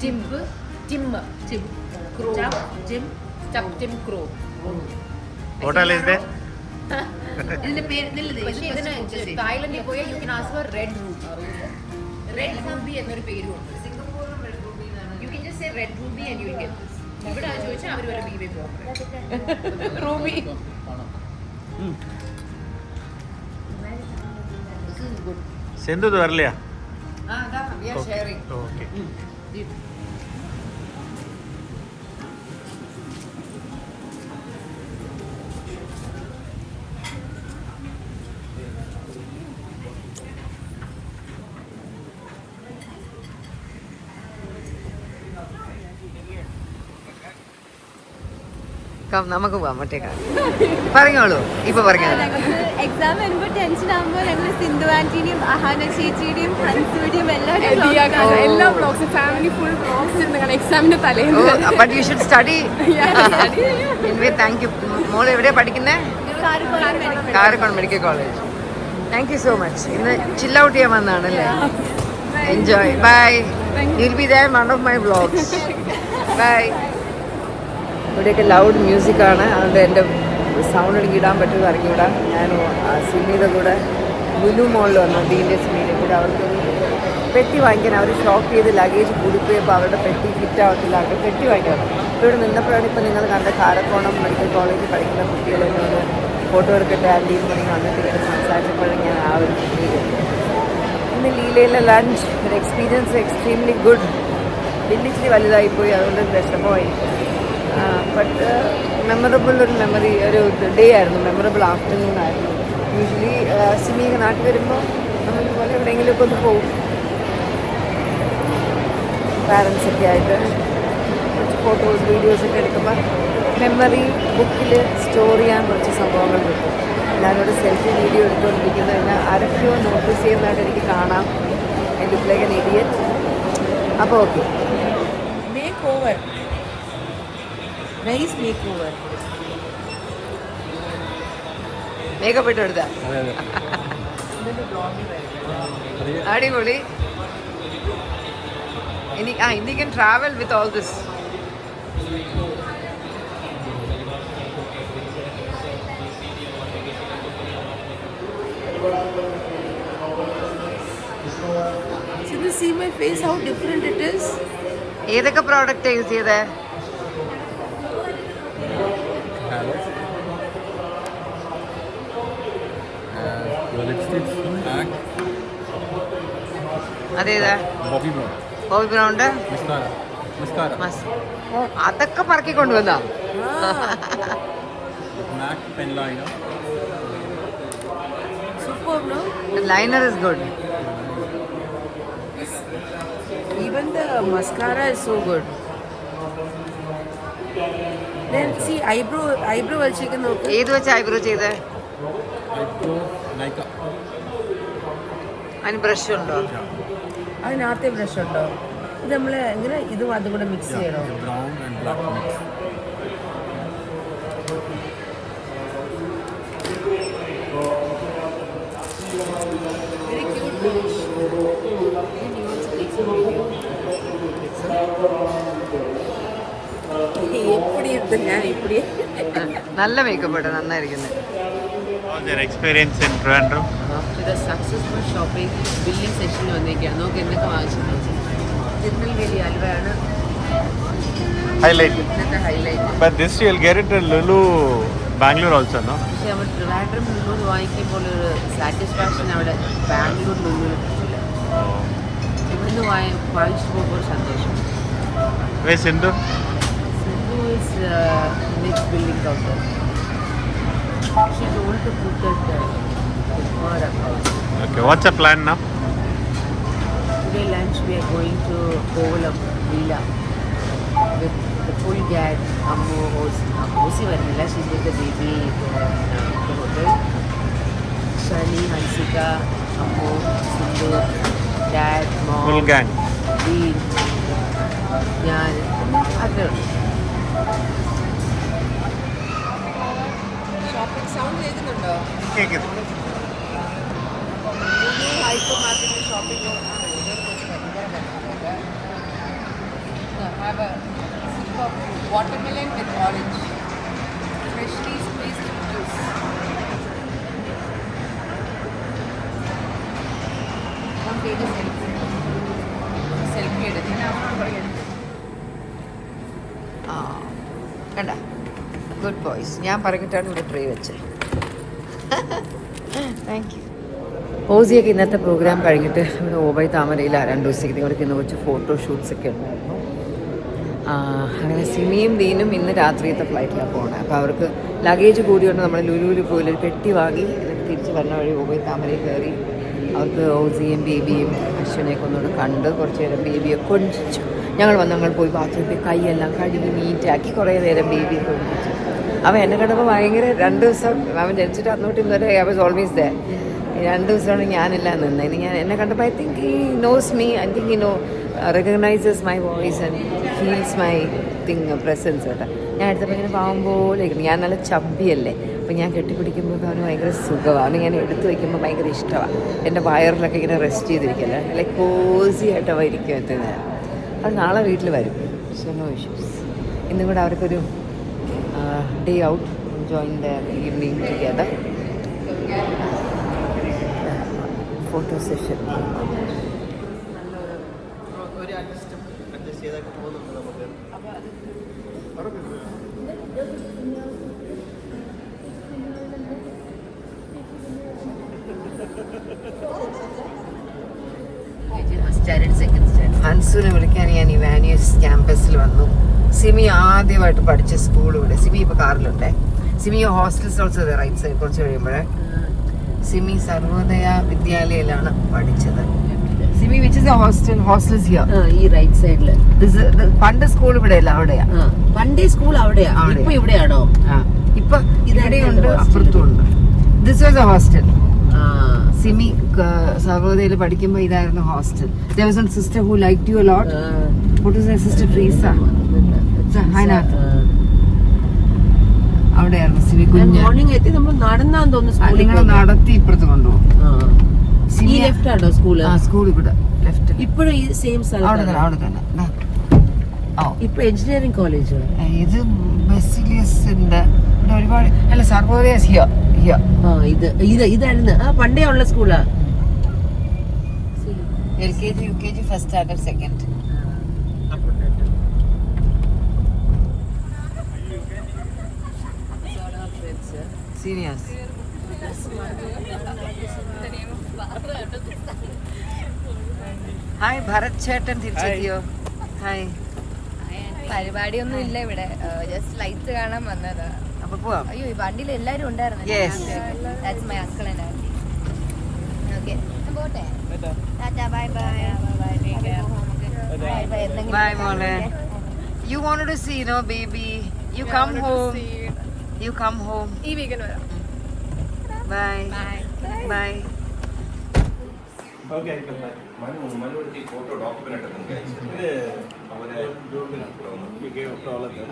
ടിംബ് ടിംബ് ജിം ക്രോ ജിം ചബ് ജിം ക്രോ. ഇതിന്റെ പേര് പക്ഷേ ഇതിന് തായ്ലൻഡിൽ പോയാൽ you can ask for red Ruby. Red Ruby എന്നൊരു പേരുണ്ട്. You can just say red Ruby and you will get this. ഇവിടെ ആ ചോദിച്ചാൽ അവർ വരെ ബീവേ പോകും. റൂബി. സിന്ധു तो कर लिया We are sharing. ओके നമുക്ക് പോവാം മറ്റേക്കാൾ. പറഞ്ഞോളൂ, ഇപ്പൊ പറഞ്ഞോളൂ. എക്സാം വരുമ്പോൾ ടെൻഷൻ ആകുമ്പോൾ ഞങ്ങൾ സിന്ധു ആന്റിനെയും അഹാന ചേച്ചിയുടെയും ഹൻസുടെയും എല്ലാ ബ്ലോഗ്സും ഫാമിലി ഫുൾ ബ്ലോഗ്സ് എക്സാമിന്റെ തലേന്ന്. But you should study. Thank you. മോൾ എവിടെയാ പഠിക്കുന്നേ? Karakonam medical college. Thank you so much. ഇന്ന് ചിൽ ഔട്ട് ചെയ്യാൻ വന്നതാണല്ലേ? Enjoy. Bye. Will be there one of my vlogs. Bye. ഇവിടെയൊക്കെ ലൗഡ് മ്യൂസിക്കാണ്, അതുകൊണ്ട് എൻ്റെ സൗണ്ട് എനിക്ക് ഇടാൻ പറ്റുമെന്ന് അറിഞ്ഞുകൂടാ. ഞാൻ സിനിയുടെ കൂടെ ലുലു മോളിൽ വന്നു, ഡീൻ്റെ സിനിയുടെ കൂടെ. അവർക്ക് പെട്ടി വാങ്ങിക്കാൻ അവർ ഷോപ്പ് ചെയ്ത് ലഗേജ് കൊടുക്കുകയപ്പോൾ അവരുടെ പെട്ടി ഫിറ്റ് ആവത്തില്ല, അവർ പെട്ടി വാങ്ങിക്കണം. ഇപ്പോൾ ഇവിടെ നിന്നപ്പോഴാണ് ഇപ്പോൾ നിങ്ങൾ കണ്ട കാരക്കോണം മെഡിക്കൽ കോളേജിൽ പഠിക്കുന്ന കുട്ടികൾ എന്നോട് ഫോട്ടോ എടുക്കട്ടെ ആൻറ്റീന്ന് പറഞ്ഞ് വന്നിട്ട് ഇങ്ങനെ സംസാരിച്ചപ്പോഴും ഞാൻ ആ ഒരു ഫീൽ. ഇന്ന് ലീലയിലെ ലഞ്ച് ഒരു എക്സ്പീരിയൻസ് എക്സ്ട്രീംലി ഗുഡ്. ബില്ലിച്ചിരി വലുതായിപ്പോയി, അതുകൊണ്ട് വിഷമമായി. ബട്ട് മെമ്മറബിൾ ഒരു മെമ്മറി, ഒരു ഡേ ആയിരുന്നു, മെമ്മറബിൾ ആഫ്റ്റർനൂൺ ആയിരുന്നു. യൂഷ്വലി സിനിമ നാട്ടിൽ വരുമ്പോൾ നമ്മളിതുപോലെ എവിടെയെങ്കിലുമൊക്കെ ഒന്ന് പോകും, പാരൻസൊക്കെ ആയിട്ട് കുറച്ച് ഫോട്ടോസ് വീഡിയോസൊക്കെ എടുക്കുമ്പോൾ മെമ്മറി ബുക്കിൽ സ്റ്റോർ ചെയ്യാൻ കുറച്ച് സംഭവങ്ങൾ കിട്ടും. ഞാനൊരു സെൽഫി വീഡിയോ എടുത്തുകൊണ്ടിരിക്കുന്നതിന് ആരൊക്കെയോ നോട്ടീസ് ചെയ്യുന്നതായിട്ട് എനിക്ക് കാണാം. I look like an idiot. അപ്പോൾ okay, makeover, nice makeover. Makeup ഇട്ട് എടുത്താ അടിപൊളി. ഇനി ഇനി can travel with all this. So you see my face, how different it is. ഏതൊക്കെ പ്രോഡക്റ്റ് യൂസ് ചെയ്തേ? അതേതാ? ബോബി ബ്രൗണ്ട്. ഓ, അതൊക്കെ പറക്കി കൊണ്ടുവന്നാ? Superb, no? The liner is good. Even the mascara is so good. Then see eyebrow വെച്ചേക്ക് നോക്ക്. ഏത് വെച്ച് eyebrow ചെയ്തേ? അതിന് ബ്രഷ് ഉണ്ടോ? അതിനകത്തെ ബ്രഷ് ഉണ്ടോ? ഇത് നമ്മൾ എങ്ങനെ ഇതും അതും കൂടെ മിക്സ് ചെയ്യണോ? നല്ല മേക്കപ്പ് ഇട്ട് നന്നായിരിക്കുന്നത്. Experience in Trivandrum. After the successful shopping billing സെഷനിൽ വന്നിരിക്കുകയാണ്. നമുക്ക് എന്തൊക്കെ വാങ്ങിച്ചിട്ടുണ്ട്? തിരുനെൽവേലി അൽവയാണ് Highlight. ഇന്നത്തെ highlight. But this you'll get it in Lulu, Bangalore also, no? പക്ഷെ നമ്മൾ ട്രിവാൻഡ്രം ലുലു വാങ്ങിക്കുമ്പോൾ ഒരു സാറ്റിസ്ഫാക്ഷൻ അവിടെ ബാംഗ്ലൂർ ലുലുവിൽ കിട്ടില്ല. ഇവിടുന്ന് വാങ്ങിച്ചു പോകുമ്പോൾ ഒരു സന്തോഷം. Where's Sindhu? Sindhu is next building counter. She told to put that more across. Okay, what's the plan now? Today lunch we are going to Kovalam Villa with the full gang. Ammu, Osi varnilla, she's with the baby in the hotel. Shani, Hansika, Ammu, Sindhu, Dad, Mom, Full gang. Dean, ഞാൻ other. Shopping sound കേൾക്കുന്നുണ്ടോ? Hyper മാർക്കറ്റിൽ shopping have a sip of watermelon with orange, freshly squeezed juice. One take a selfie എടുത്തിട്ട് കണ്ട good boys. ഞാൻ പറഞ്ഞിട്ടാണ് ഇവിടെ tray വെച്ചത്. Thank you. ഓസിയൊക്കെ ഇന്നത്തെ പ്രോഗ്രാം കഴിഞ്ഞിട്ട് ഇവിടെ ഓബൈ താമരയിൽ 2 ദിവസത്തേക്ക് ഇവിടേക്ക് ഇന്ന് കുറച്ച് ഫോട്ടോഷൂട്ട്സൊക്കെ ഉണ്ടായിരുന്നു. അങ്ങനെ സിമിയും ദീനും ഇന്ന് രാത്രിയത്തെ ഫ്ലൈറ്റിലാണ് പോകുന്നത്. അപ്പോൾ അവർക്ക് ലഗേജ് കൂടിയുണ്ട്. നമ്മൾ ലുലുവിൽ പോയി ഒരു പെട്ടി വാങ്ങി എന്നിട്ട് തിരിച്ച് വരണ വഴി ഓബൈ താമരയിൽ കയറി അവർക്ക് ഓസിയും ബേബിയും അശ്വനെയൊക്കെ ഒന്നുകൂടെ കണ്ട് കുറച്ച് നേരം ബേബിയെ കൊഞ്ചിച്ചു. ഞങ്ങൾ പോയി ബാത്റൂമിൽ കൈയെല്ലാം കഴുകി നീറ്റാക്കി കുറേ നേരം ബേബിയെ കൊഞ്ചിച്ചു. അവൻ എന്നെ കണ്ടപ്പോൾ ഭയങ്കര 2 ദിവസം അവൻ ജനിച്ചിട്ട് അന്നോട്ട് ഇന്നലെ ഐ വാസ് ഓൾവേസ് ദേ. 2 ദിവസമാണ് ഞാനില്ല നിന്നത്. ഇനി ഞാൻ കണ്ടപ്പോൾ I think he knows me. I think he recognises my voice and feels my presence കേട്ടോ. ഞാൻ എടുത്തപ്പോൾ ഇങ്ങനെ പാവം പോലെ ഇരിക്കുന്നു. ഞാൻ നല്ല ചബ്ബിയല്ലേ, അപ്പോൾ ഞാൻ കെട്ടിപ്പിടിക്കുമ്പോൾ അവന് ഭയങ്കര സുഖമാണ്. ഞാൻ എടുത്ത് വയ്ക്കുമ്പോൾ ഭയങ്കര ഇഷ്ടമാണ്. എൻ്റെ വയറിലൊക്കെ ഇങ്ങനെ റെസ്റ്റ് ചെയ്തിരിക്കല്ലേ, ലൈക്ക് കോസി ആയിട്ട് അവ ഇരിക്കും എത്ര നേരം. അത് നാളെ വീട്ടിൽ വരും. So no issues. ഇന്നും കൂടെ അവർക്കൊരു day out, enjoying the evening together. Photo session. ഹൻസുവിനെ വിളിക്കാൻ ഞാൻ ഇവാനിയസ് ക്യാമ്പസിൽ വന്നു. സിമി ആദ്യമായിട്ട് പഠിച്ച സ്കൂൾ ഇവിടെ. സിമി ഇപ്പോൾ കാറിലുണ്ടേ. Simi hostels also right side. കുറച്ച് കഴിയുമ്പോഴേ സിമി സർവോദയ വിദ്യാലയയിലാണ് പഠിച്ചത്. Simi which is hostels here. ഈ റൈറ്റ് സൈഡില് പണ്ട് സ്കൂൾ ഇവിടെയല്ല, അവിടെയാ. പണ്ടേ സ്കൂൾ അവിടെയാ. ഇപ്പൊ ഇവിടെയാണോ? ഇപ്പൊ ഇവിടെയുണ്ട്, അപ്പുറത്തും ഉണ്ട്. This was a hostel. Simi സർവോദയയിൽ പഠിക്കുമ്പോൾ ഇതായിരുന്നു hostel. There was one sister who liked you a lot. What was her sister? Teresa. അതിനകത്ത് അവിടെയായിരുന്നു സിമി കുഞ്ഞ്. മോർണിംഗ് എത്തി നമ്മൾ നടന്നാന്ന് തോന്നുന്നു. നിങ്ങളെ നടത്തി ഇപ്പുറത്ത് കൊണ്ടുപോകും. ഈ ലെഫ്റ്റ് ആണോ സ്കൂള്? ആ സ്കൂൾ ഇവിടെ ലെഫ്റ്റ്. ഇപ്പോഴും ഈ സെയിം സ്ഥലം അവിടെ തന്നെ. ഇപ്പൊ എഞ്ചിനീയറിംഗ് കോളേജ്. ഇത് ബസിലിയസിന്റെ ഒരുപാട് അല്ല സർവോദയ ഇതായിരുന്നു പണ്ടേ ഉള്ള സ്കൂളാ. LKG UKG first standard second. Seniors. Hi Bharat ചേട്ടൻ തിരിച്ചെത്തിയോ? ഹായ്. പരിപാടിയൊന്നും ഇല്ല ഇവിടെ, ജസ്റ്റ് ലൈറ്റ്സ് കാണാൻ വന്നതാ. അപ്പൊ പോവാം. അയ്യോ ഈ വണ്ടിയിൽ എല്ലാരും ഉണ്ടായിരുന്നു. Yes. That's my uncle and auntie. Okay. പോട്ടെ. Tata bye bye. Bye മോളെ. You wanted to see, no baby? You come home. You come home. ഈ വീക്കെൻഡ് വരാം. Bye. Bye. Okay. Photo document You gave to all of them.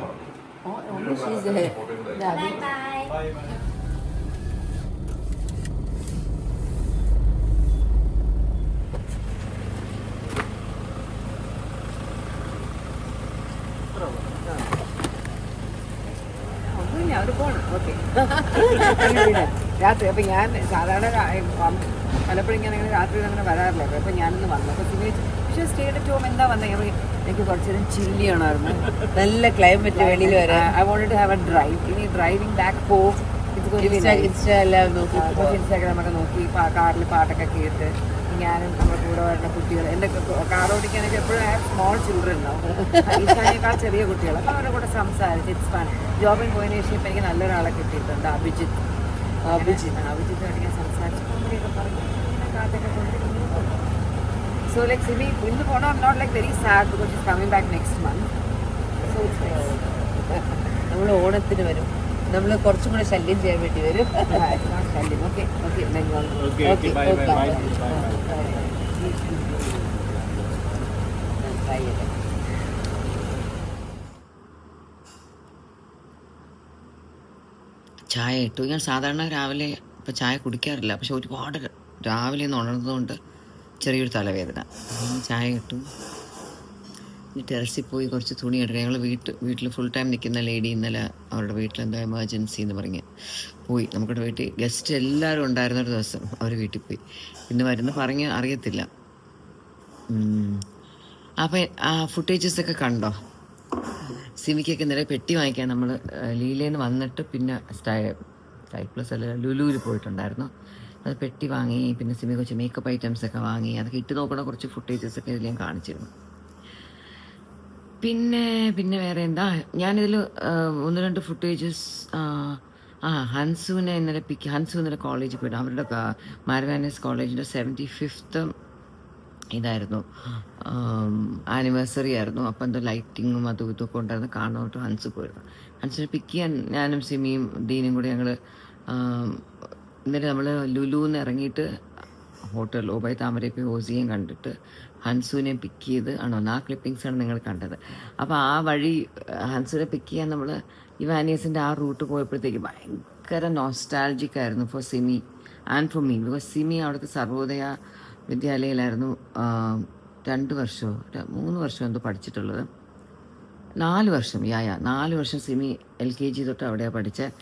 ഒന്നുമില്ല, അവര് പോണം. Okay. രാത്രി അപ്പൊ ഞാൻ സാധാരണ പലപ്പോഴും ഞാൻ അങ്ങനെ രാത്രി അങ്ങനെ വരാറില്ല. അപ്പൊ ഞാനൊന്ന് വന്നു. അപ്പൊ പക്ഷേ സ്റ്റേറ്റ് ടോം എന്താ വന്നത്? എനിക്ക് കുറച്ചു നേരം ചില്ലി ചെയ്യണമായിരുന്നു. നല്ല ക്ലൈമറ്റ് വെളിയിൽ വരാൻ. I wanted to have a drive. ഇനി ഡ്രൈവിംഗ് ബാക്ക് ഹോം ഇൻസ്റ്റാഗ്രാം ഒക്കെ നോക്കി കാറിൽ പാട്ടൊക്കെ കേട്ട് ഞാനും നമ്മുടെ കൂടെ വരുന്ന കുട്ടികൾ, എൻ്റെ കാർ ഓടിക്കാനൊക്കെ എപ്പോഴും സ്മോൾ ചിൽഡ്രൻ ഉണ്ടാവും, ഈശാനേക്കാൾ ചെറിയ കുട്ടികൾ. അപ്പോൾ അവരുടെ കൂടെ സംസാരിച്ച് ഇറ്റ്സ് ഫൺ. ജോബിന് പോയതിനു ശേഷം ഇപ്പം എനിക്ക് നല്ലൊരാളെ കിട്ടിയിട്ടുണ്ട്, അഭിജിത്തായിട്ട് ഞാൻ സംസാരിച്ച് കോമഡിയൊക്കെ പറഞ്ഞു കാറ്റൊക്കെ കൊണ്ട്. So like Simi, ഇന്ന് പോണോ? I'm not like very sad because she's coming back next month. So it's nice. നമ്മൾ ഓണത്തിന് വരും. നമ്മൾ കുറച്ചും കൂടെ ശല്യം ചെയ്യാൻ വേണ്ടി വരും. ശല്യം. Okay okay Okay, bye. ചായ ഇട്ടു. ഞാൻ സാധാരണ രാവിലെ ഇപ്പം ചായ കുടിക്കാറില്ല, പക്ഷെ ഒരുപാട് രാവിലെ ഒന്ന് ഉണർന്നതുകൊണ്ട് ചെറിയൊരു തലവേദന. ചായ ഇട്ടു. ഇനി ടെറസിൽ പോയി കുറച്ച് തുണി എടുക്കുക. ഞങ്ങൾ വീട്ടിൽ ഫുൾ ടൈം നിൽക്കുന്ന ലേഡി ഇന്നലെ അവരുടെ വീട്ടിലെന്തോ എമർജൻസി എന്ന് പറഞ്ഞ് പോയി. നമ്മുടെ വീട്ടിൽ ഗസ്റ്റ് എല്ലാവരും ഉണ്ടായിരുന്നൊരു ദിവസം അവർ വീട്ടിൽ പോയി. ഇന്ന് വരുന്ന പറഞ്ഞ് അറിയത്തില്ല. അപ്പം ആ ഫുട്ടേജസൊക്കെ കണ്ടോ? സിമിക്കൊക്കെ ഇന്നലെ പെട്ടി വാങ്ങിക്കാൻ നമ്മൾ ലീലയിൽ നിന്ന് വന്നിട്ട് പിന്നെ സ്റ്റൈ പ്ലസ് അല്ല ലുലുവിൽ പോയിട്ടുണ്ടായിരുന്നു. അത് പെട്ടി വാങ്ങി, പിന്നെ സിമി കുറച്ച് മേക്കപ്പ് ഐറ്റംസൊക്കെ വാങ്ങി, അതൊക്കെ ഇട്ട് നോക്കണ കുറച്ച് ഫുട്ടേജസൊക്കെ ഇതിൽ ഞാൻ കാണിച്ചിരുന്നു. പിന്നെ വേറെ എന്താ, ഞാനിതിൽ 1-2 ഫുട്ടേജസ് ഹൻസു ഇന്നലെ കോളേജിൽ പോയിട്ട് അവരുടെ മാരവാനസ് കോളേജിൻ്റെ 75th ഇതായിരുന്നു, ആനിവേഴ്സറി ആയിരുന്നു. അപ്പോൾ എന്തോ ലൈറ്റിങ്ങും അതും ഇതൊക്കെ ഉണ്ടായിരുന്നു. കാണുന്നോട്ട് ഹൻസ് പോയിരുന്നു. ഹൻസിനെ പിക്ക് ചെയ്യാൻ ഞാനും സിമിയും ദീനും കൂടി ഞങ്ങൾ ഇന്നലെ നമ്മൾ ലുലുന്ന് ഇറങ്ങിയിട്ട് ഹോട്ടൽ ഓബൈ താമരപ്പി ഓസിയും കണ്ടിട്ട് ഹൻസുവിനെ പിക്ക് ചെയ്ത് ആ ക്ലിപ്പിങ്സാണ് നിങ്ങൾ കണ്ടത്. അപ്പോൾ ആ വഴി ഹൻസുവിനെ പിക്ക് ചെയ്യാൻ നമ്മൾ ഇവാനിയസിൻ്റെ ആ റൂട്ട് പോയപ്പോഴത്തേക്ക് ഭയങ്കര നോസ്റ്റാൾജിക് ആയിരുന്നു for Simi and for me. Because Simi അവിടുത്തെ സർവോദയ വിദ്യാലയയിലായിരുന്നു 2 വർഷമോ 3 വർഷമോ എന്തോ പഠിച്ചിട്ടുള്ളത്. 4 വർഷം 4 വർഷം സിമി LKG തൊട്ട് അവിടെയാണ് പഠിച്ചത്.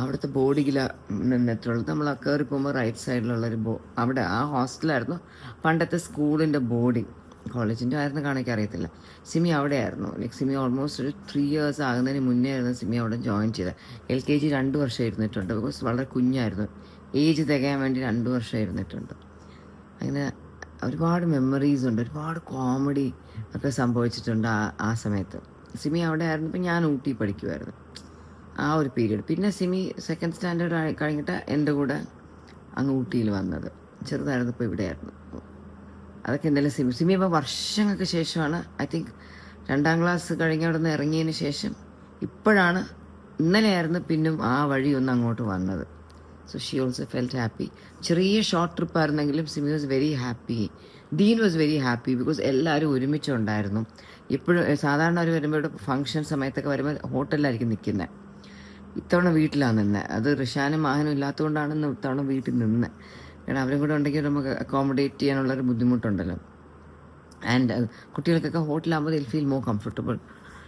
അവിടുത്തെ ബോർഡിങ്ങിലാണ് നിന്നിട്ടുള്ളത്. നമ്മൾ കയറി പോകുമ്പോൾ റൈറ്റ് സൈഡിലുള്ളൊരു അവിടെ ആ ഹോസ്റ്റലായിരുന്നു പണ്ടത്തെ സ്കൂളിൻ്റെ ബോർഡിങ്. കോളേജിൻ്റെ ആയിരുന്നു കാണിക്കാൻ അറിയത്തില്ല. സിമി അവിടെ ആയിരുന്നു. ലൈക്ക് സിമി ഓൾമോസ്റ്റ് ഒരു 3 years ആകുന്നതിന് മുന്നേ ആയിരുന്നു സിമി അവിടെ ജോയിൻ ചെയ്തത്. LKG 2 വർഷം ഇരുന്നിട്ടുണ്ട്. ബിക്കോസ് വളരെ കുഞ്ഞായിരുന്നു, ഏജ് തികയാൻ വേണ്ടി 2 വർഷം ഇരുന്നിട്ടുണ്ട്. അങ്ങനെ ഒരുപാട് മെമ്മറീസ് ഉണ്ട്, ഒരുപാട് കോമഡി ഒക്കെ സംഭവിച്ചിട്ടുണ്ട് ആ സമയത്ത്. സിമി അവിടെ ആയിരുന്നപ്പോൾ ഞാൻ ഊട്ടി പഠിക്കുമായിരുന്നു ആ ഒരു പീരീഡ്. പിന്നെ സിമി 2nd സ്റ്റാൻഡേർഡ് കഴിഞ്ഞിട്ട് എൻ്റെ കൂടെ അങ്ങ് ഊട്ടിയിൽ വന്നത്. ചെറുതായിരുന്നപ്പോൾ ഇവിടെയായിരുന്നു. അതൊക്കെ എന്തായാലും സിമി ഇപ്പോൾ വർഷങ്ങൾക്ക് ശേഷമാണ്, ഐ തിങ്ക് 2ാം ക്ലാസ് കഴിഞ്ഞ അവിടെ നിന്ന് ഇറങ്ങിയതിന് ശേഷം ഇപ്പോഴാണ്, ഇന്നലെയായിരുന്നു പിന്നും ആ വഴി ഒന്ന് അങ്ങോട്ട് വന്നത്. So she also felt happy. ചെറിയ ഷോർട്ട് ട്രിപ്പ് ആയിരുന്നെങ്കിലും Simi was very happy. Deen was very happy because എല്ലാവരും ഒരുമിച്ചുണ്ടായിരുന്നു. ഇപ്പോഴും സാധാരണ അവർ വരുമ്പോൾ ഇവിടെ ഫംഗ്ഷൻ സമയത്തൊക്കെ വരുമ്പോൾ ഹോട്ടലിലായിരിക്കും നിൽക്കുന്നത്. ഇത്തവണ വീട്ടിലാണ് നിന്നത്. അത് റിഷാനും മാഹനും ഇല്ലാത്തതുകൊണ്ടാണ് ഇത്തവണ വീട്ടിൽ നിന്നത്. കാരണം അവരും കൂടെ ഉണ്ടെങ്കിൽ നമുക്ക് അക്കോമഡേറ്റ് ചെയ്യാനുള്ളൊരു ബുദ്ധിമുട്ടുണ്ടല്ലോ. ആൻഡ് കുട്ടികൾക്കൊക്കെ ഹോട്ടലാകുമ്പോൾ ദിൽ ഫീൽ മോർ കംഫർട്ടബിൾ.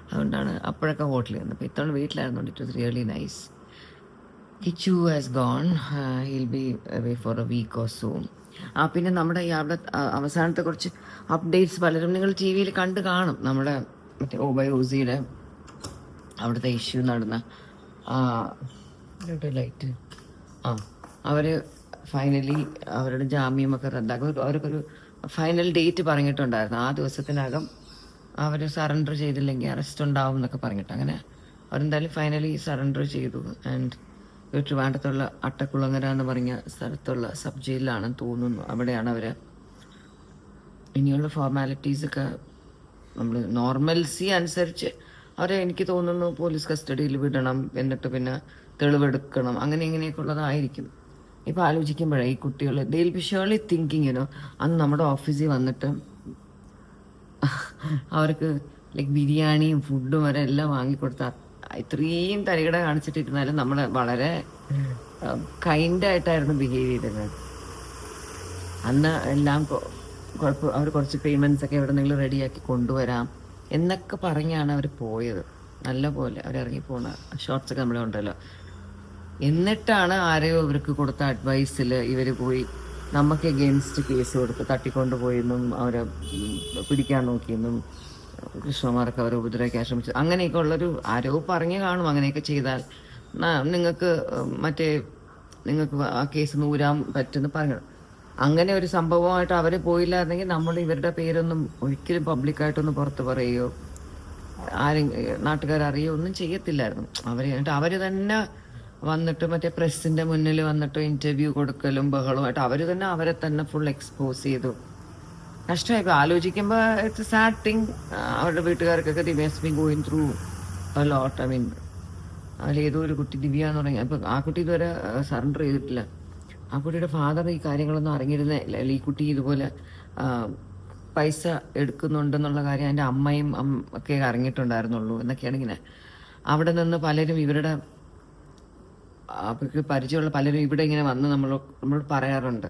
അതുകൊണ്ടാണ് അപ്പോഴൊക്കെ ഹോട്ടലിൽ നിന്ന്. അപ്പോൾ ഇത്തവണ വീട്ടിലായിരുന്നുകൊണ്ട് it was really nice. Kichu has gone. He'll be away for a week or so. പിന്നെ നമ്മുടെ ഈ അവിടെ അവസാനത്തെ കുറച്ച് അപ്ഡേറ്റ്സ് പലരും നിങ്ങൾ ടി വിയിൽ കണ്ട് കാണും. നമ്മുടെ മറ്റേ ഓസിയുടെ അവിടുത്തെ ഇഷ്യൂ നടന്ന ലൈറ്റ് അവർ ഫൈനലി അവരുടെ ജാമ്യമൊക്കെ റദ്ദാക്കും. അവർക്കൊരു ഫൈനൽ ഡേറ്റ് പറഞ്ഞിട്ടുണ്ടായിരുന്നു. ആ ദിവസത്തിനകം അവർ സറണ്ടർ ചെയ്തില്ലെങ്കിൽ അറസ്റ്റ് ഉണ്ടാവും എന്നൊക്കെ പറഞ്ഞിട്ട്. അങ്ങനെ അവരെന്തായാലും ഫൈനലി സറണ്ടർ ചെയ്തു. ആൻഡ് ട്രിവാൻഡ്രത്തുള്ള അട്ടക്കുളങ്ങര എന്ന് പറഞ്ഞ സ്ഥലത്തുള്ള സബ് ജയിലിലാണെന്ന് തോന്നുന്നു. അവിടെയാണ് അവർ ഇനിയുള്ള ഫോർമാലിറ്റീസൊക്കെ നമ്മൾ നോർമൽസി അനുസരിച്ച് അവരെ എനിക്ക് തോന്നുന്നു പോലീസ് കസ്റ്റഡിയിൽ വിടണം, എന്നിട്ട് പിന്നെ തെളിവെടുക്കണം, അങ്ങനെ ഇങ്ങനെയൊക്കെ ഉള്ളതായിരിക്കും. ഇപ്പോൾ ആലോചിക്കുമ്പോഴേ ഈ കുട്ടികൾ ദിൽ ബി ഷുവർലി തിങ്കിങ് അന്ന് നമ്മുടെ ഓഫീസിൽ വന്നിട്ട് അവർക്ക് ലൈക്ക് ബിരിയാണിയും ഫുഡും വരെ എല്ലാം വാങ്ങിക്കൊടുത്ത ഇത്രയും തരികട കാണിച്ചിട്ടിരുന്നാലും നമ്മൾ വളരെ കൈൻഡായിട്ടായിരുന്നു ബിഹേവ് ചെയ്തിരുന്നത്. അന്ന് എല്ലാം കുഴപ്പം, അവർ കുറച്ച് പേയ്മെൻറ്റ്സ് ഒക്കെ എവിടെ നിന്നെങ്കിലും റെഡിയാക്കി കൊണ്ടുവരാം എന്നൊക്കെ പറഞ്ഞാണ് അവർ പോയത്. നല്ല പോലെ അവർ ഇറങ്ങിപ്പോണ ഷോർട്സൊക്കെ നമ്മളെ ഉണ്ടല്ലോ. എന്നിട്ടാണ് ആരെയോ ഇവർക്ക് കൊടുത്ത അഡ്വൈസിൽ ഇവർ പോയി നമുക്ക് എഗെയിൻസ്റ്റ് കേസ് കൊടുത്ത് തട്ടിക്കൊണ്ടുപോയെന്നും അവരെ പിടിക്കാൻ നോക്കിയെന്നും കൃഷ്ണകുമാർക്ക് അവരെ ഉപദ്രവിക്കാൻ ശ്രമിച്ചു, അങ്ങനെയൊക്കെ ഉള്ളൊരു ആരോ പറഞ്ഞു കാണും. അങ്ങനെയൊക്കെ ചെയ്താൽ നിങ്ങൾക്ക് ആ കേസ് നൂരാൻ പറ്റുമെന്ന് പറഞ്ഞു. അങ്ങനെ ഒരു സംഭവമായിട്ട് അവർ പോയില്ലായിരുന്നെങ്കിൽ നമ്മൾ ഇവരുടെ പേരൊന്നും ഒരിക്കലും പബ്ലിക്കായിട്ടൊന്നും പുറത്ത് പറയുകയോ നാട്ടുകാരറിയോ ഒന്നും ചെയ്യത്തില്ലായിരുന്നു. അവർ തന്നെ വന്നിട്ട് മറ്റേ പ്രസ്സിൻ്റെ മുന്നിൽ വന്നിട്ട് ഇൻ്റർവ്യൂ കൊടുക്കലും ബഹളവുമായിട്ട് അവരെ തന്നെ ഫുൾ എക്സ്പോസ് ചെയ്തു. കഷ്ടമായി. ഇപ്പോൾ ആലോചിക്കുമ്പോൾ ഇറ്റ്സ് സാഡ് തിങ്. അവരുടെ വീട്ടുകാർക്കൊക്കെ they must be going through a lot. I mean അതിലേതോ ഒരു കുട്ടി ദിവ്യ എന്ന് പറഞ്ഞാൽ, അപ്പോൾ ആ കുട്ടി ഇതുവരെ സറണ്ടർ ചെയ്തിട്ടില്ല. ആ കുട്ടിയുടെ ഫാദർ ഈ കാര്യങ്ങളൊന്നും അറിഞ്ഞിരുന്നില്ല. ഈ കുട്ടി ഇതുപോലെ പൈസ എടുക്കുന്നുണ്ടെന്നുള്ള കാര്യം എൻ്റെ അമ്മയും ഒക്കെ അറിഞ്ഞിട്ടുണ്ടായിരുന്നുള്ളൂ എന്നൊക്കെയാണ്. ഇങ്ങനെ അവിടെ നിന്ന് പലരും ഇവരുടെ അവർക്ക് പരിചയമുള്ള പലരും ഇവിടെ ഇങ്ങനെ വന്ന് നമ്മളോട് പറയാറുണ്ട്.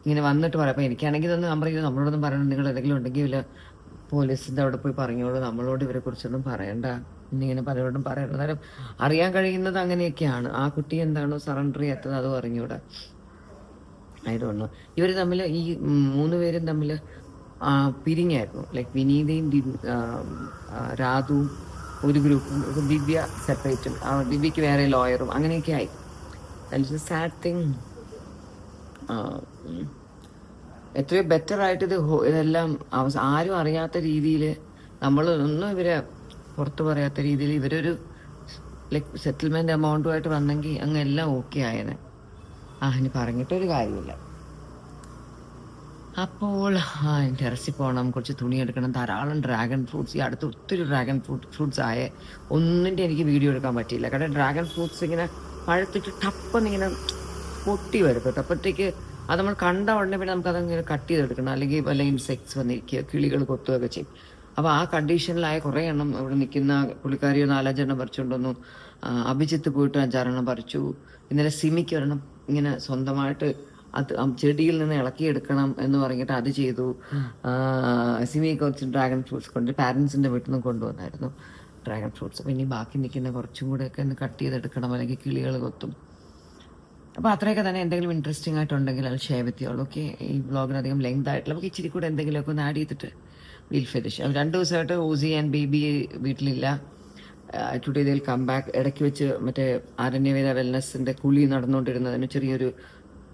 ഇങ്ങനെ വന്നിട്ട് പറയാം. അപ്പോൾ എനിക്കാണെങ്കിൽ ഇതൊന്നും നമ്പർ ചെയ്ത് നമ്മളോടൊന്നും പറയണം, നിങ്ങൾ എന്തെങ്കിലും ഉണ്ടെങ്കിൽ ഇല്ല പോലീസിൻ്റെ അവിടെ പോയി പറഞ്ഞോളൂ, നമ്മളോട് ഇവരെ കുറിച്ചൊന്നും പറയണ്ട എന്നിങ്ങനെ പലരോടും പറയാറുണ്ട്. അന്നേരം അറിയാൻ കഴിയുന്നത് അങ്ങനെയൊക്കെയാണ്. ആ കുട്ടി എന്താണോ സറണ്ടർ ചെയ്യാത്തത് അതും അറിഞ്ഞൂടാ. ആയതുകൊണ്ട് ഇവർ തമ്മിൽ ഈ 3 പേരും തമ്മിൽ പിരിഞ്ഞായിരുന്നു. ലൈക്ക് വിനീതയും രാധുവും ഒരു ഗ്രൂപ്പും, ദിവ്യ സെപ്പറേറ്റും, ദിവ്യക്ക് വേറെ ലോയറും, അങ്ങനെയൊക്കെ ആയി. That's A sad thing. എത്രയോ ബെറ്ററായിട്ട് ഇതെല്ലാം ആരും അറിയാത്ത രീതിയിൽ, നമ്മളൊന്നും ഇവരെ പുറത്ത് പറയാത്ത രീതിയിൽ ഇവരൊരു ലൈക്ക് സെറ്റിൽമെൻറ്റ് എമൗണ്ടുമായിട്ട് വന്നെങ്കിൽ അങ്ങ് എല്ലാം ഓക്കെ ആയേനെ. ഇനി പറഞ്ഞിട്ടൊരു കാര്യമില്ല. അപ്പോൾ ടെറസിൽ പോകണം, കുറച്ച് തുണി എടുക്കണം, ധാരാളം ഡ്രാഗൺ ഫ്രൂട്ട്സ്. ഈ അടുത്ത് ഒത്തിരി ഡ്രാഗൺ ഫ്രൂട്ട്സ് ആയേ. ഒന്നിൻ്റെ എനിക്ക് വീഡിയോ എടുക്കാൻ പറ്റിയില്ല. കാരണം ഡ്രാഗൺ ഫ്രൂട്ട്സ് ഇങ്ങനെ പഴുത്തിട്ട് ടപ്പെന്നിങ്ങനെ പൊട്ടി വരും. അപ്പോഴത്തേക്ക് അത് നമ്മൾ കണ്ട ഉടനെ പിന്നെ നമുക്കതങ്ങനെ കട്ട് ചെയ്തെടുക്കണം, അല്ലെങ്കിൽ വല്ല ഇൻസെക്ട്സ് വന്നിരിക്കുക, കിളികൾ കൊത്തുകയൊക്കെ ചെയ്യും. അപ്പോൾ ആ കണ്ടീഷനിലായ കുറേ എണ്ണം ഇവിടെ നിൽക്കുന്ന പുള്ളിക്കാരിയോ 4-5 എണ്ണം പറിച്ചുകൊണ്ടുവന്നു. അഭിജിത്ത് പോയിട്ട് 5-6 എണ്ണം പറിച്ചു. ഇന്നലെ സിമിക്ക് ഒരെണ്ണം ഇങ്ങനെ സ്വന്തമായിട്ട് അത് ചെടിയിൽ നിന്ന് ഇളക്കിയെടുക്കണം എന്ന് പറഞ്ഞിട്ട് അത് ചെയ്തു. സിമി കുറച്ച് ഡ്രാഗൺ ഫ്രൂട്ട്സ് പാരൻസിൻ്റെ വീട്ടിൽ നിന്ന് കൊണ്ടുവന്നായിരുന്നു ഡ്രാഗൺ ഫ്രൂട്ട്സ്. അപ്പോൾ ഇനി ബാക്കി നിൽക്കുന്ന കുറച്ചും കൂടെയൊക്കെ ഒന്ന് കട്ട് ചെയ്തെടുക്കണം, അല്ലെങ്കിൽ കിളികൾ കൊത്തും. അപ്പോൾ അത്രയൊക്കെ തന്നെ. എന്തെങ്കിലും ഇൻട്രസ്റ്റിംഗ് ആയിട്ടുണ്ടെങ്കിൽ അത് ഷെയർ വിത്ത് ഓക്കെ. ഈ വ്ളോഗിനധികം ലെങ്ത് ആയിട്ടില്ല, നമുക്ക് ഇച്ചിരി കൂടെ എന്തെങ്കിലുമൊക്കെ ഒന്ന് ആഡ് ചെയ്തിട്ട് വിൽ ഫിനിഷ്. 2 ദിവസമായിട്ട് ഓസി ആൻഡ് ബേബി വീട്ടിലില്ല. ടുഡേ ദിൽ കം ബാക്ക്. ഇടയ്ക്ക് വെച്ച് മറ്റേ ആരണ്യവേദ വെൽനസിൻ്റെ കുളി നടന്നുകൊണ്ടിരുന്നതിന് ചെറിയൊരു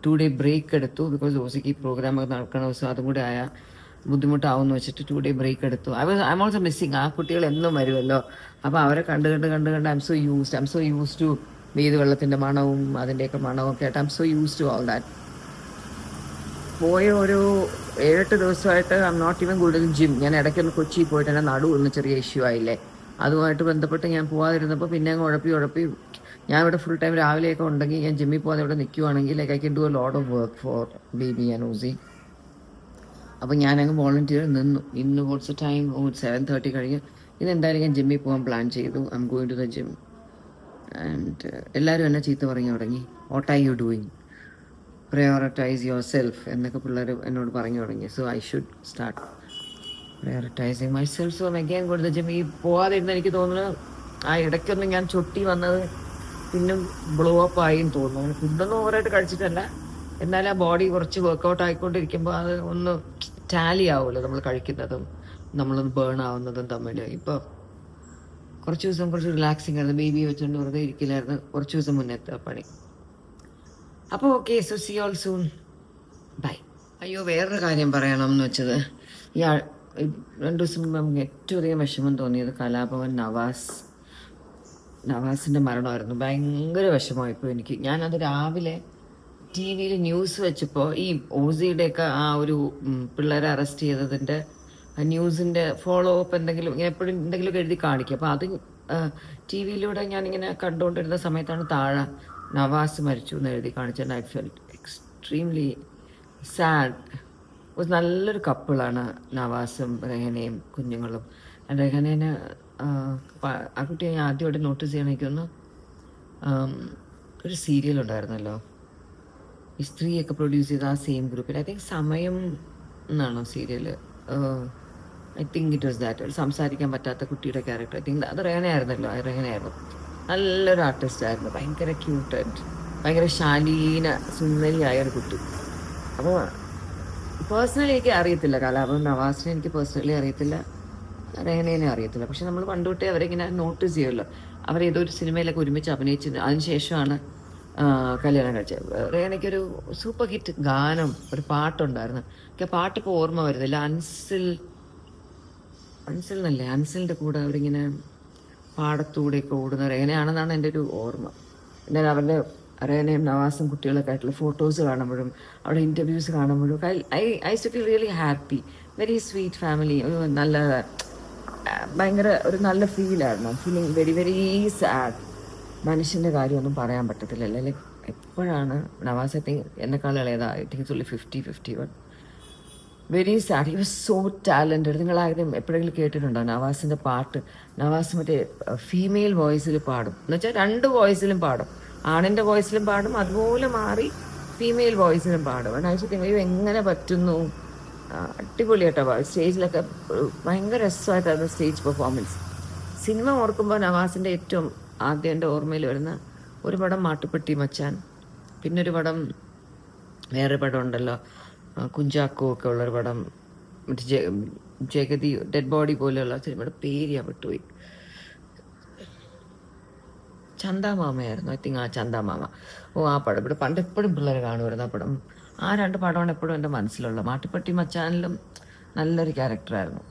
2 day ബ്രേക്ക് എടുത്തു. ബിക്കോസ് ഓസിക്ക് ഈ പ്രോഗ്രാമൊക്കെ നടക്കണ ദിവസം അതും കൂടെ ആയാൽ ബുദ്ധിമുട്ടാവുമെന്ന് വെച്ചിട്ട് 2 day ബ്രേക്ക് എടുത്തു. I'm also missing. ആ കുട്ടികൾ എന്നും വരുമല്ലോ. അപ്പോൾ അവരെ കണ്ട് I'm so used to with വെള്ളത്തിൻ്റെ മണവും അതിൻ്റെയൊക്കെ മണവും ഒക്കെ ആയിട്ട് I'm so used to all that. പോയ ഒരു 7-8 ദിവസമായിട്ട് I'm not even good in gym. ഞാൻ ഇടയ്ക്കൊന്ന് കൊച്ചിയിൽ പോയിട്ട് എൻ്റെ നടുവൊന്ന് ചെറിയ ഇഷ്യൂ ആയില്ലേ, അതുമായിട്ട് ബന്ധപ്പെട്ട് ഞാൻ പോകാതിരുന്നപ്പോൾ പിന്നെ ഉഴപ്പി ഞാൻ ഇവിടെ ഫുൾ ടൈം രാവിലെയൊക്കെ ഉണ്ടെങ്കിൽ ഞാൻ ജിമ്മിൽ പോകാതെ ഇവിടെ നിൽക്കുവാണെങ്കിൽ like I can do a lot of work for baby and Oosi. അപ്പോൾ ഞാനങ്ങ് വോളണ്ടിയർ നിന്നു. ഇന്ന് കുറച്ച് ടൈം 7:30 കഴിഞ്ഞ് ഇതെന്തായാലും ഞാൻ ജിമ്മിൽ പോകാൻ പ്ലാൻ ചെയ്തു. I am going to the gym. And എല്ലാവരും എന്നെ ചീത്ത പറഞ്ഞു തുടങ്ങി. What are you doing, prioritise yourself എന്നൊക്കെ പിള്ളേർ എന്നോട് പറഞ്ഞു തുടങ്ങി. So I should start prioritising myself. So again go to the gym. ഈ പോകാതെ ഇരുന്ന് എനിക്ക് തോന്നുന്നു ആ ഇടയ്ക്കൊന്നും ഞാൻ ചൊട്ടി വന്നത് പിന്നെ ബ്ലോ അപ്പ് ആയി എന്ന് തോന്നുന്നു. അങ്ങനെ ഫുഡൊന്നും ഓവറായിട്ട് കഴിച്ചിട്ടല്ല, എന്നാൽ ആ ബോഡി കുറച്ച് വർക്കൗട്ട് ആയിക്കൊണ്ടിരിക്കുമ്പോൾ അത് ഒന്ന് ടാലി ആവുമല്ലോ നമ്മൾ കഴിക്കുന്നതും നമ്മളൊന്ന് ബേൺ ആവുന്നതും തമ്മിൽ. ഇപ്പോൾ കുറച്ച് ദിവസം കുറച്ച് റിലാക്സിങ് ആയിരുന്നു, ബേബി വെച്ചുകൊണ്ട് വെറുതെ ഇരിക്കില്ലായിരുന്നു കുറച്ച് ദിവസം മുന്നത്തെ പണി. അപ്പോൾ okay, so see all soon, bye. അയ്യോ, വേറൊരു കാര്യം പറയണം എന്ന് വെച്ചത്, ഈ 2 ദിവസം മുമ്പ് നമുക്ക് ഏറ്റവും അധികം വിഷമം തോന്നിയത് കലാഭവൻ നവാസിൻ്റെ മരണമായിരുന്നു. ഭയങ്കര വിഷമമായിപ്പോൾ എനിക്ക്. ഞാനത് രാവിലെ ടി വിയിൽ ന്യൂസ് വെച്ചപ്പോൾ ഈ ഓസിയുടെയൊക്കെ ആ ഒരു പിള്ളേരെ അറസ്റ്റ് ചെയ്തതിൻ്റെ ന്യൂസിൻ്റെ ഫോളോ അപ്പ് എന്തെങ്കിലും ഇങ്ങനെ എപ്പോഴും എന്തെങ്കിലുമൊക്കെ എഴുതി കാണിക്കും. അപ്പോൾ അത് ടി വിയിലൂടെ ഞാനിങ്ങനെ കണ്ടുകൊണ്ടിരുന്ന സമയത്താണ് താഴെ നവാസ് മരിച്ചു എന്ന് എഴുതി കാണിച്ചത്. I felt extremely sad. ഒരു നല്ലൊരു കപ്പിളാണ് നവാസും റെഹനയും കുഞ്ഞുങ്ങളും. റെഹനേനെ ആ കുട്ടിയെ ഞാൻ ആദ്യമായിട്ട് നോട്ടീസ് ചെയ്യണം. എനിക്കൊന്ന് ഒരു സീരിയൽ ഉണ്ടായിരുന്നല്ലോ, ഈ സ്ത്രീയൊക്കെ പ്രൊഡ്യൂസ് ചെയ്ത ആ സെയിം ഗ്രൂപ്പിൽ, ഐ തിങ്ക് സമയം എന്നാണോ serial, I think it was that. ഒരു സംസാരിക്കാൻ പറ്റാത്ത കുട്ടിയുടെ ക്യാരക്ടർ, ഐ തിങ്ക് അത് റെഹനയായിരുന്നല്ലോ. റെഹനയായിരുന്നു, നല്ലൊരു ആർട്ടിസ്റ്റ് ആയിരുന്നു, ഭയങ്കര ക്യൂട്ടായിട്ട്, ഭയങ്കര ശാലീന സുന്ദരിയായ ഒരു കുട്ടി. അപ്പോൾ പേഴ്സണലി എനിക്ക് അറിയത്തില്ല കലാഭവൻ നവാസിനെ, എനിക്ക് പേഴ്സണലി അറിയത്തില്ല, റെഹനേനെ അറിയത്തില്ല. പക്ഷെ നമ്മൾ പണ്ടുതൊട്ടേ അവരിങ്ങനെ നോട്ടീസ് ചെയ്യുമല്ലോ. അവരേതോ ഒരു സിനിമയിലൊക്കെ ഒരുമിച്ച് അഭിനയിച്ചത്, അതിനുശേഷമാണ് കല്യാണം കഴിച്ചത്. റെഹനയ്ക്കൊരു സൂപ്പർ ഹിറ്റ് ഗാനം, ഒരു പാട്ടുണ്ടായിരുന്നു. എനിക്ക് ആ പാട്ടിപ്പോൾ ഓർമ്മ വരുന്നില്ല. അൻസിൽ എന്നല്ലേ, അൻസിലിൻ്റെ കൂടെ അവരിങ്ങനെ പാടത്തൂടെയൊക്കെ ഓടുന്ന റെഹനയാണെന്നാണ് എൻ്റെ ഒരു ഓർമ്മ. പിന്നെ അവരുടെ റെഹനയും നവാസും കുട്ടികളൊക്കെ ആയിട്ടുള്ള ഫോട്ടോസ് കാണുമ്പോഴും അവിടെ ഇൻ്റർവ്യൂസ് കാണുമ്പോഴും I too feel really happy. Very sweet family. നല്ല ഭയങ്കര ഒരു നല്ല ഫീലായിരുന്നു. Feeling very very sad. മനുഷ്യൻ്റെ കാര്യമൊന്നും പറയാൻ പറ്റത്തില്ലല്ലേ. ലൈക്ക് എപ്പോഴാണ് നവാസ്, ഐ തിങ്ക് എന്നെക്കാൾ ഇളയതാ, I think it's only 50-51. Very sad. He was so talented. നിങ്ങളാരും എപ്പോഴെങ്കിലും കേട്ടിട്ടുണ്ടോ നവാസിൻ്റെ പാട്ട്? നവാസ് മറ്റേ ഫീമെയിൽ വോയിസിൽ പാടും, എന്നുവെച്ചാൽ 2 വോയിസിലും പാടും. ആണിൻ്റെ വോയിസിലും പാടും, അതുപോലെ മാറി ഫീമെയിൽ വോയിസിലും പാടും. അയ്യോ എങ്ങനെ പറ്റുന്നു, അടിപൊളിയായിട്ടോ. സ്റ്റേജിലൊക്കെ ഭയങ്കര രസമായിട്ടായിരുന്നു സ്റ്റേജ് പെർഫോമൻസ്. സിനിമ ഓർക്കുമ്പോൾ നവാസിൻ്റെ ഏറ്റവും ആദ്യം എൻ്റെ ഓർമ്മയിൽ വരുന്ന ഒരു പടം മാട്ടുപ്പെട്ടി മച്ചാൻ, പിന്നൊരു പടം, വേറെ പടം ഉണ്ടല്ലോ കുഞ്ചാക്കോ ഒക്കെ ഉള്ളൊരു പടം, ജഗതി ഡെഡ് ബോഡി പോലെയുള്ള സിനിമയുടെ പേര് ഞാൻ വിട്ടുപോയി. ചന്ദാമാമയായിരുന്നു, ഐ തിങ്ക്. ആ ചന്ദാമാമ. ആ പടം ഇവിടെ പണ്ട് എപ്പോഴും പിള്ളേർ കാണുമായിരുന്നു. ആ പടം, ആ 2 പടമാണ് എപ്പോഴും എൻ്റെ മനസ്സിലുള്ള. മാട്ടുപ്പെട്ടി മച്ചാനിലും നല്ലൊരു ക്യാരക്ടറായിരുന്നു.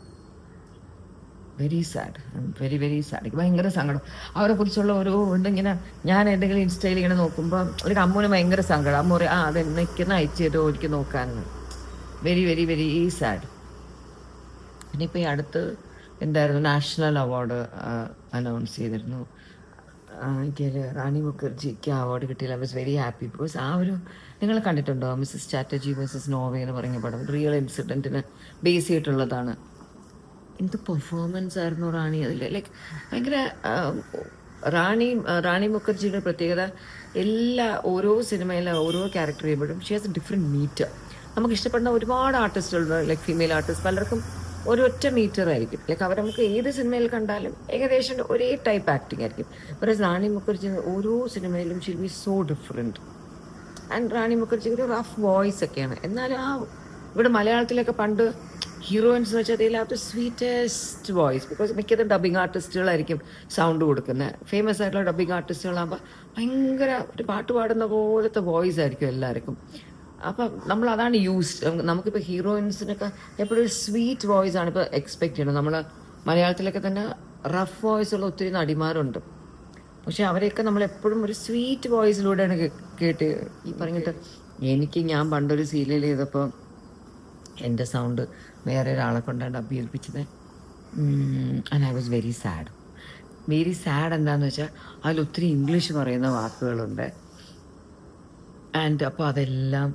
Very sad, very very sad. എനിക്ക് ഭയങ്കര സങ്കടം അവരെ കുറിച്ചുള്ള ഓരോ ഇങ്ങനെ. ഞാൻ എന്തെങ്കിലും ഇൻസ്റ്റയിൽ ഇങ്ങനെ നോക്കുമ്പോൾ ഒരു അമ്മൂന് ഭയങ്കര സങ്കടം. അമ്മ പറയും അത് എനിക്കൊന്ന് അയച്ചു തരുമോ എനിക്ക് നോക്കാൻ. Very very very sad. പിന്നെ ഇപ്പോൾ ഈ അടുത്ത് എന്തായിരുന്നു, നാഷണൽ അവാർഡ് അനൗൺസ് ചെയ്തിരുന്നു. എനിക്ക് റാണി മുഖർജിക്ക് അവാർഡ് കിട്ടിയില്ല. I was very happy because ആ ഒരു, നിങ്ങൾ കണ്ടിട്ടുണ്ടോ മിസ്സസ് ചാറ്റർജി വേഴ്സസ് നോർവേ എന്ന് പറയുന്ന പടം? റിയൽ ഇൻസിഡൻറ്റിന് ബേസ് ചെയ്തിട്ടുള്ളതാണ്. എന്ത് പെർഫോമൻസ് ആയിരുന്നു റാണി അതിൽ. ലൈക്ക് ഭയങ്കര റാണി മുഖർജിയുടെ പ്രത്യേകത ഓരോ സിനിമയിലെ ഓരോ ക്യാരക്ടർ ചെയ്യുമ്പോഴും she has a different meter. നമുക്ക് ഇഷ്ടപ്പെടുന്ന ഒരുപാട് ആർട്ടിസ്റ്റുകളുണ്ട്, ലൈക്ക് ഫീമെയിൽ ആർട്ടിസ്റ്റ്, പലർക്കും ഒരൊറ്റ മീറ്റർ ആയിരിക്കും. ലൈക്ക് അവർ നമുക്ക് ഏത് സിനിമയിൽ കണ്ടാലും ഏകദേശം ഒരേ ടൈപ്പ് ആക്ടിങ് ആയിരിക്കും. വേറെസ് റാണി മുഖർജി ഓരോ സിനിമയിലും ഷിൽ ബി സോ ഡിഫറെൻറ്റ്. ആൻഡ് റാണി മുഖർജി ഒരു റഫ് വോയിസ് ഒക്കെയാണ്. എന്നാലും ഇവിടെ മലയാളത്തിലൊക്കെ പണ്ട് ഹീറോയിൻസ് എന്ന് വെച്ചാൽ അതിലാത്ത സ്വീറ്റസ്റ്റ് വോയിസ്, ബിക്കോസ് മിക്കതും ഡബിങ് ആർട്ടിസ്റ്റുകളായിരിക്കും സൗണ്ട് കൊടുക്കുന്നത്. ഫേമസ് ആയിട്ടുള്ള ഡബിങ് ആർട്ടിസ്റ്റുകളാകുമ്പോൾ ഭയങ്കര ഒരു പാട്ട് പാടുന്ന പോലത്തെ വോയിസ് ആയിരിക്കും എല്ലാവർക്കും. അപ്പം നമ്മൾ അതാണ് നമുക്കിപ്പോൾ ഹീറോയിൻസിനൊക്കെ എപ്പോഴും ഒരു സ്വീറ്റ് വോയിസ് ആണ് ഇപ്പോൾ എക്സ്പെക്ട് ചെയ്യുന്നത്. നമ്മൾ മലയാളത്തിലൊക്കെ തന്നെ റഫ് വോയിസുള്ള ഒത്തിരി നടിമാരുണ്ട്, പക്ഷെ അവരെയൊക്കെ നമ്മളെപ്പോഴും ഒരു സ്വീറ്റ് വോയിസിലൂടെയാണ് കേട്ട് ഈ പറഞ്ഞിട്ട്. ഞാൻ പണ്ടൊരു സീരിയൽ ചെയ്തപ്പോൾ എൻ്റെ സൗണ്ട് വേറെ ഒരാളെ കൊണ്ടാണ് ഡബ് ഏൽപ്പിച്ചത്. And I was very sad. Very sad എന്താണെന്ന് വെച്ചാൽ അതിൽ ഒത്തിരി ഇംഗ്ലീഷ് പറയുന്ന വാക്കുകളുണ്ട്. ആൻഡ് അപ്പോൾ അതെല്ലാം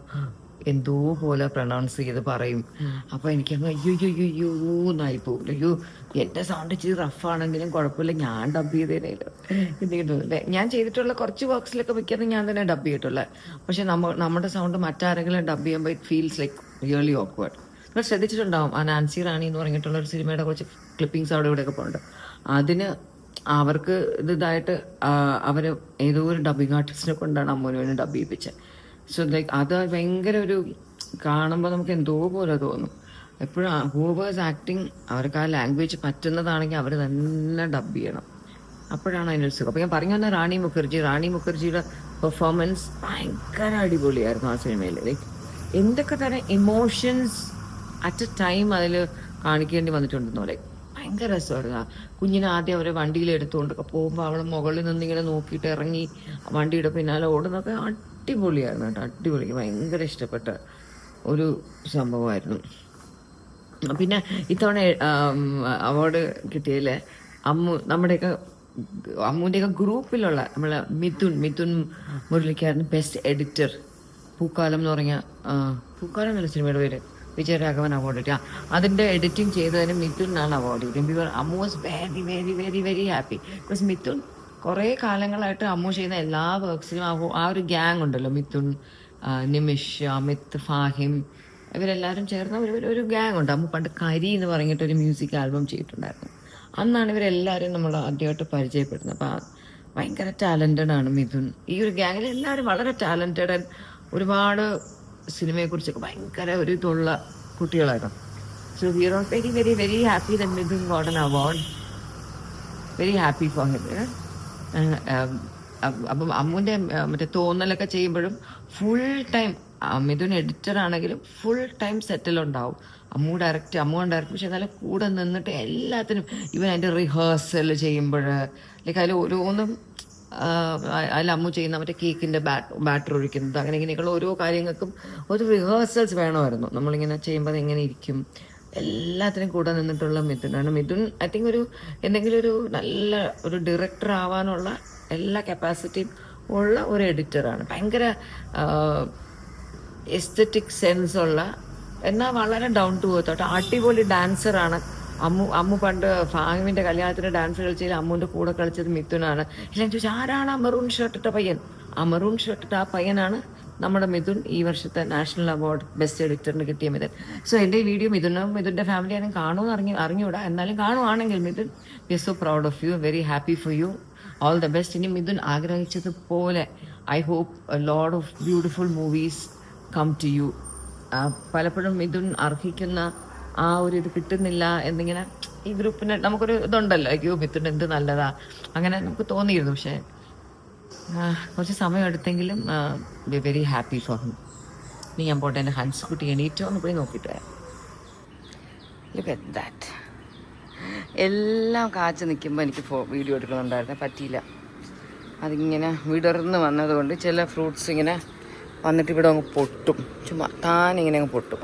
എന്തോ പോലെ പ്രൊണൗൺസ് ചെയ്ത് പറയും. അപ്പോൾ എനിക്കങ്ങ് അയ്യോ എന്നായി പോകും. അയ്യോ എൻ്റെ സൗണ്ട് ഇച്ചിരി റഫാണെങ്കിലും കുഴപ്പമില്ല, ഞാൻ ഡബ് ചെയ്തേനേലും എന്തെങ്കിലും തോന്നില്ലേ. ഞാൻ ചെയ്തിട്ടുള്ള കുറച്ച് വർക്ക്സിലൊക്കെ മിക്കതും ഞാൻ തന്നെ ഡബ് ചെയ്തിട്ടുള്ളത്. പക്ഷെ നമ്മുടെ സൗണ്ട് മറ്റാരെങ്കിലും ഡബ് ചെയ്യുമ്പോൾ it feels like really awkward. നിങ്ങൾ ശ്രദ്ധിച്ചിട്ടുണ്ടാവും ആ നാൻസി റാണി എന്ന് പറഞ്ഞിട്ടുള്ള ഒരു സിനിമയുടെ കുറച്ച് ക്ലിപ്പിങ്സ് അവിടെ ഇവിടെയൊക്കെ പോകുന്നുണ്ട്. അതിന് അവർക്ക് ഇതായിട്ട് അവർ ഏതോ ഒരു ഡബിങ് ആർട്ടിസ്റ്റിനെ കൊണ്ടാണ് അമ്മൂന് വേണ്ടി ഡബ് ചെയ്യിപ്പിച്ചത്. സോ ലൈക്ക് അത് ഭയങ്കര ഒരു കാണുമ്പോൾ നമുക്ക് എന്തോ പോലെ തോന്നും. എപ്പോഴും ഹൂവേഴ്സ് ആക്ടിങ് അവർക്ക് ആ ലാംഗ്വേജ് പറ്റുന്നതാണെങ്കിൽ അവർ തന്നെ ഡബ് ചെയ്യണം. അപ്പോഴാണ് അതിനൊരു സുഖം. അപ്പോൾ ഞാൻ പറഞ്ഞു വന്ന റാണി മുഖർജിയുടെ പെർഫോമൻസ് ഭയങ്കര അടിപൊളിയായിരുന്നു ആ സിനിമയിൽ. ലൈക്ക് എന്തൊക്കെ തരം ഇമോഷൻസ് അറ്റ് എ ടൈം അതിൽ കാണിക്കേണ്ടി വന്നിട്ടുണ്ടെന്നോ. ലൈക്ക് ഭയങ്കര രസമായിരുന്നു. കുഞ്ഞിനെ ആദ്യം അവരെ വണ്ടിയിൽ എടുത്തുകൊണ്ടൊക്കെ പോകുമ്പോൾ അവൾ മുകളിൽ നിന്നിങ്ങനെ നോക്കിയിട്ട് ഇറങ്ങി വണ്ടിയുടെ പിന്നാലെ ഓടുന്നൊക്കെ അടിപൊളിയായിരുന്നു കേട്ടോ. അടിപൊളി, ഭയങ്കര ഇഷ്ടപ്പെട്ട ഒരു സംഭവമായിരുന്നു. പിന്നെ ഇത്തവണ അവാർഡ് കിട്ടിയതിൽ അമ്മുൻ്റെയൊക്കെ ഗ്രൂപ്പിലുള്ള നമ്മളെ മിഥുൻ മുരളിക്കാരൻ ബെസ്റ്റ് എഡിറ്റർ, പൂക്കാലം എന്ന് പറഞ്ഞ പൂക്കാലം എന്നുള്ള സിനിമയുടെ പേര്, വിജയരാഘവൻ അവാർഡ് കിട്ടിയ അതിൻ്റെ എഡിറ്റിംഗ് ചെയ്തതിന് മിഥുനാണ് അവാർഡ് കിട്ടിയത്. Ammu was very very very very happy. Because Mithun കുറേ കാലങ്ങളായിട്ട് അമ്മു ചെയ്യുന്ന എല്ലാ വർക്ക്സിലും ആ ഒരു ഗ്യാങ് ഉണ്ടല്ലോ, മിഥുൻ, നിമിഷ്, അമിത്, ഫാഹിം, ഇവരെല്ലാവരും ചേർന്ന ഒരു ഗ്യാങ് ഉണ്ട്. അമ്മു പണ്ട് കരി എന്ന് പറഞ്ഞിട്ട് ഒരു മ്യൂസിക് ആൽബം ചെയ്തിട്ടുണ്ടായിരുന്നു. അന്നാണ് ഇവരെല്ലാവരും നമ്മൾ ആദ്യമായിട്ട് പരിചയപ്പെടുന്നത്. അപ്പോൾ ഭയങ്കര ടാലൻറ്റഡ് ആണ് മിഥുൻ. ഈ ഒരു ഗ്യാങ്ങിൽ എല്ലാവരും വളരെ ടാലൻറ്റഡ് ആൻഡ് ഒരുപാട് സിനിമയെക്കുറിച്ചൊക്കെ ഭയങ്കര ഒരു ഇതുള്ള കുട്ടികളായിരുന്നു. So we are very very very happy that Mithun got an award. Very happy for him. അപ്പം അമ്മുവിൻ്റെ മറ്റേ തോന്നലൊക്കെ ചെയ്യുമ്പോഴും ഫുൾ ടൈം മിഥുൻ എഡിറ്റർ ആണെങ്കിലും ഫുൾ ടൈം സെറ്റിലുണ്ടാവും. അമ്മു ഡയറക്റ്റ് പക്ഷെ എന്നാലും കൂടെ നിന്നിട്ട് എല്ലാത്തിനും ഇവൻ അതിൻ്റെ റിഹേഴ്സൽ ചെയ്യുമ്പോൾ ലൈക്ക് അതിൽ ഓരോന്നും അതിൽ അമ്മു ചെയ്യുന്ന മറ്റേ കേക്കിൻ്റെ ബാറ്റർ ഒഴിക്കുന്നത് അങ്ങനെ ഇങ്ങനെയൊക്കെയുള്ള ഓരോ കാര്യങ്ങൾക്കും ഒരു റിഹേഴ്സൽസ് വേണമായിരുന്നു. നമ്മളിങ്ങനെ ചെയ്യുമ്പോൾ അത് എങ്ങനെ ഇരിക്കും എല്ലാത്തിനും കൂടെ നിന്നിട്ടുള്ള മിഥുനാണ്. മിഥുൻ ഐ തിങ്ക് എന്തെങ്കിലും ഒരു നല്ല ഒരു ഡയറക്ടർ ആവാനുള്ള എല്ലാ കപ്പാസിറ്റിയും ഉള്ള ഒരു എഡിറ്ററാണ്. ഭയങ്കര എസ്തറ്റിക് സെൻസ് ഉള്ള, എന്നാൽ വളരെ ഡൗൺ ടു എർത്ത് അടിപൊളി ഡാൻസറാണ്. അമ്മു പണ്ട് ഫാഹിമിൻ്റെ കല്യാണത്തിന് ഡാൻസ് കളിച്ചതിൽ അമ്മുവിൻ്റെ കൂടെ കളിച്ചത് മിഥുനാണ്. എല്ലാം ചോദിച്ചാൽ ആരാണ് ആ മെറൂൺ ഷർട്ടിട്ട പയ്യൻ? ആ മെറൂൺ ഷർട്ടിട്ട ആ പയ്യനാണ് നമ്മുടെ മിഥുൻ, ഈ വർഷത്തെ നാഷണൽ അവാർഡ് ബെസ്റ്റ് എഡിറ്ററിന് കിട്ടിയ മിഥുൻ. സോ എൻ്റെ ഈ വീഡിയോ മിഥുൻ്റെ ഫാമിലി ആരും കാണുമെന്ന് അറിഞ്ഞുകൂടാ. എന്നാലും കാണുവാണെങ്കിൽ Mithun, we are so proud of you, very happy for you, all the best. ഇനി മിഥുൻ ആഗ്രഹിച്ചതുപോലെ I hope a lot of beautiful movies come to you. പലപ്പോഴും മിഥുൻ അർഹിക്കുന്ന ആ ഒരു ഇത് കിട്ടുന്നില്ല എന്നിങ്ങനെ ഈ ഗ്രൂപ്പിന് നമുക്കൊരു ഇതുണ്ടല്ലോ, അയ്യോ മിഥുൻ എന്ത് നല്ലതാ അങ്ങനെ നമുക്ക് തോന്നിയിരുന്നു. പക്ഷേ കുറച്ച് സമയം എടുത്തെങ്കിലും we very happy for him. ഇനി ഞാൻ പോട്ടെ, എൻ്റെ ഹൻസ്കുട്ടി എണീറ്റോ എന്ന് പോയി നോക്കിയിട്ട് വരാം. Look at that. എല്ലാം കാച്ച് നിൽക്കുമ്പോൾ എനിക്ക് വീഡിയോ എടുക്കണമെന്നുണ്ടായിരുന്നു, പറ്റിയില്ല. അതിങ്ങനെ വിടർന്ന് വന്നതുകൊണ്ട് ചില ഫ്രൂട്ട്സ് ഇങ്ങനെ വന്നിട്ട് ഇവിടെ അങ്ങ് പൊട്ടും, ചുമ്മാ താനിങ്ങനെ അങ്ങ് പൊട്ടും.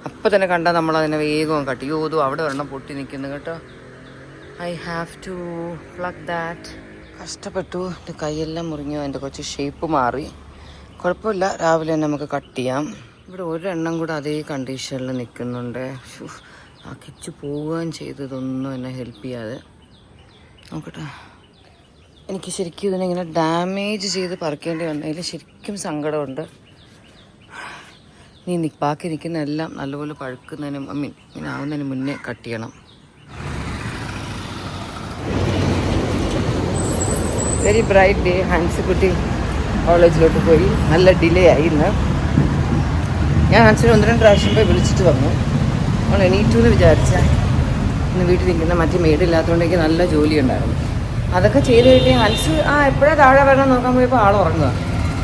അപ്പോൾ തന്നെ കണ്ടാൽ നമ്മളതിനെ വേഗം കട്ടി യോതും അവിടെ ഒരെണ്ണം പൊട്ടി നിൽക്കുന്നു കേട്ടോ. I have to plug that. കഷ്ടപ്പെട്ടു, എൻ്റെ കൈയെല്ലാം മുറിഞ്ഞു, എൻ്റെ കുറച്ച് ഷേപ്പ് മാറി. കുഴപ്പമില്ല, രാവിലെ തന്നെ നമുക്ക് കട്ട് ചെയ്യാം. ഇവിടെ ഒരെണ്ണം കൂടെ അതേ കണ്ടീഷനിൽ നിൽക്കുന്നുണ്ട്. ആ കിച്ചു പോവുകയും ചെയ്തതൊന്നും എന്നെ ഹെൽപ്പ് ചെയ്യാതെ. നോക്കട്ടെ, എനിക്ക് ശരിക്കും ഇതിനെങ്ങനെ ഡാമേജ് ചെയ്ത് പറിക്കേണ്ടി വന്നതിൽ ശരിക്കും സങ്കടമുണ്ട്. ബാക്കി നിൽക്കുന്ന എല്ലാം നല്ലപോലെ പഴുക്കുന്നതിനും ഇങ്ങനെ ആവുന്നതിന് മുന്നേ കട്ട് ചെയ്യണം. Very bright day. ഹൻസിക്കുട്ടി കോളേജിലോട്ട് പോയി, നല്ല ഡിലേ ആയി ഇന്ന്. ഞാൻ ഹൻസിനെ 1-2 പ്രാവശ്യം പോയി വിളിച്ചിട്ട് വന്നു. അവൾ എണീറ്റു എന്ന് വിചാരിച്ചാൽ ഇന്ന് വീട്ടിൽ നിൽക്കുന്ന മറ്റേ മെയ്ഡില്ലാത്തതുകൊണ്ട് എനിക്ക് നല്ല ജോലി ഉണ്ടായിരുന്നു. അതൊക്കെ ചെയ്ത് കഴിഞ്ഞ് ഹൻസ് എപ്പോഴാണ് താഴെ വരണം നോക്കാൻ പോയപ്പോൾ ആൾ ഉറങ്ങുക.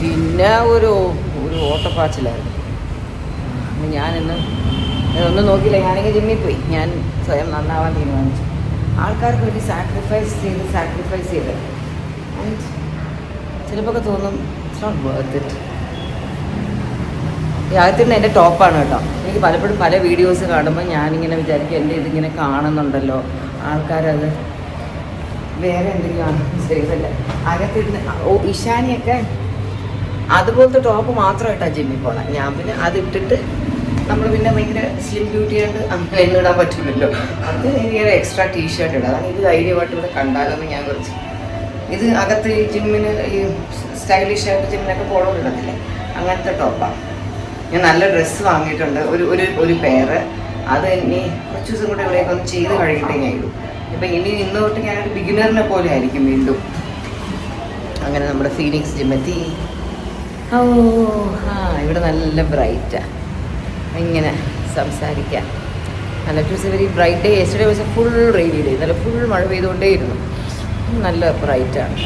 പിന്നെ ഒരു ഓട്ടപ്പാച്ചിലായിരുന്നു. ഞാനിന്ന് ഒന്നും നോക്കിയില്ല, ഞാനെങ്കിൽ ജിമ്മിൽ പോയി. ഞാൻ സ്വയം നന്നാവാൻ തീരുമാനിച്ചു. ആൾക്കാർക്ക് വേണ്ടി സാക്രിഫൈസ് ചെയ്ത് ആൻഡ് ചിലപ്പോൾ തോന്നും ഇറ്റ്സ് നോട്ട് വർത്ത് ഇറ്റ്. യാഗത്തിന് എൻ്റെ ടോപ്പാണ് കേട്ടോ. എനിക്ക് പലപ്പോഴും പല വീഡിയോസ് കാണുമ്പോൾ ഞാനിങ്ങനെ വിചാരിക്കും എൻ്റെ ഇതിങ്ങനെ കാണുന്നുണ്ടല്ലോ ആൾക്കാരത് വേറെ എന്തെങ്കിലും ആണ് ശരിയല്ല. അകത്തിരുന്ന് ഇഷാനിയൊക്കെ അതുപോലത്തെ ടോപ്പ് മാത്രമായിട്ടാണ് ജിമ്മിൽ പോകണം. ഞാൻ പിന്നെ അതിട്ടിട്ട് നമ്മൾ പിന്നെ ഭയങ്കര സ്ലിം ബ്യൂട്ടി ആയിട്ട് അങ്ങനെ ഒന്നും ഇടാൻ പറ്റില്ലല്ലോ. അത് എനിക്ക് എക്സ്ട്രാ ടീഷർട്ട് ഇടാം. അതാണ് ഇത് ധൈര്യമായിട്ട് ഇവിടെ കണ്ടാലെന്ന് ഞാൻ കുറച്ച് ഇത് അകത്ത് ഈ ജിമ്മിന് ഈ സ്റ്റൈലിഷ് ആയിട്ട് ജിമ്മിനൊക്കെ പോകണമെന്ന് ഇടത്തില്ലേ, അങ്ങനത്തെ ടോപ്പാണ്. ഞാൻ നല്ല ഡ്രസ്സ് വാങ്ങിയിട്ടുണ്ട്, ഒരു പെയറ്. അത് ഇനി കുറച്ച് ദിവസം കൂടെ ഇവിടെയൊക്കെ ഒന്ന് ചെയ്ത് കഴിഞ്ഞിട്ടേ ഞാൻ ഇടും. ഇപ്പം ഇന്ന് തൊട്ട് ഞാനൊരു ബിഗിനറിനെ പോലെ ആയിരിക്കും വീണ്ടും. അങ്ങനെ നമ്മുടെ ഫീനിക്സ് ജിമ്മെത്തി. ഓ ഇവിടെ നല്ല ബ്രൈറ്റാണ്, ഇങ്ങനെ സംസാരിക്കാം. നല്ല it was A very bright day. Yesterday was A full rainy day. നല്ല ഫുൾ മഴ പെയ്തുകൊണ്ടേയിരുന്നു. നല്ല ബ്രൈറ്റാണ്.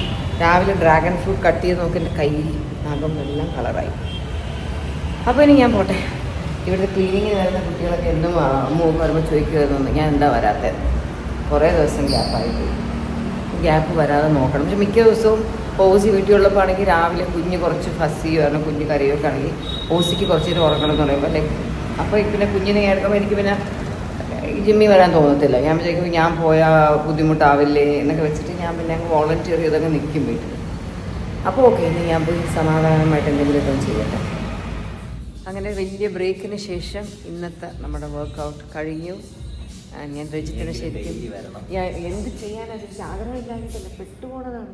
രാവിലെ ഡ്രാഗൺ ഫ്രൂട്ട് കട്ട് ചെയ്ത് നോക്കി എൻ്റെ കൈ നഖം എല്ലാം കളറായി. അപ്പോൾ ഇനി ഞാൻ പോട്ടെ. ഇവിടുത്തെ ക്ലീനിങ്ങിന് വരുന്ന കുട്ടികളൊക്കെ എന്നും വരുമ്പോൾ ചോദിക്കുമായിരുന്നു ഞാൻ എന്താ വരാത്തത്. കുറേ ദിവസം ഗ്യാപ്പായി പോയി. ഗ്യാപ്പ് വരാതെ നോക്കണം. പക്ഷെ മിക്ക ദിവസവും ഓസി വീട്ടിലുള്ളപ്പോൾ ആണെങ്കിൽ രാവിലെ കുഞ്ഞ് കുറച്ച് ഫസ്സിയോ അല്ലെങ്കിൽ കുഞ്ഞ് കറിയൊക്കെ ആണെങ്കിൽ ഓസിക്ക് കുറച്ച് നേരം ഉറങ്ങണം എന്ന് പറയുമ്പോൾ ലൈക്ക് അപ്പോൾ പിന്നെ കുഞ്ഞിനെ കേൾക്കുമ്പോൾ എനിക്ക് പിന്നെ ജിമ്മിൽ വരാൻ തോന്നത്തില്ല. ഞാൻ വിചാരിക്കുമ്പോൾ ഞാൻ പോയാൽ ബുദ്ധിമുട്ടാവില്ലേ എന്നൊക്കെ വെച്ചിട്ട് ഞാൻ പിന്നെ അങ്ങ് വോളണ്ടിയർ ചെയ്തൊക്കെ നിൽക്കും വീട്ടിൽ. അപ്പോൾ ഓക്കെ, ഇനി ഞാൻ പോയി സമാധാനമായിട്ട് എന്തെങ്കിലുമൊക്കെ ചെയ്യട്ടെ. അങ്ങനെ വലിയ ബ്രേക്കിന് ശേഷം ഇന്നത്തെ നമ്മുടെ വർക്കൗട്ട് കഴിഞ്ഞു. ഞാൻ രജിത്തിന് ശരിക്കും എന്ത് ചെയ്യാനാണ് എനിക്ക് ആഗ്രഹമില്ലാഞ്ഞിട്ടല്ല, പെട്ടുപോണതാണ്.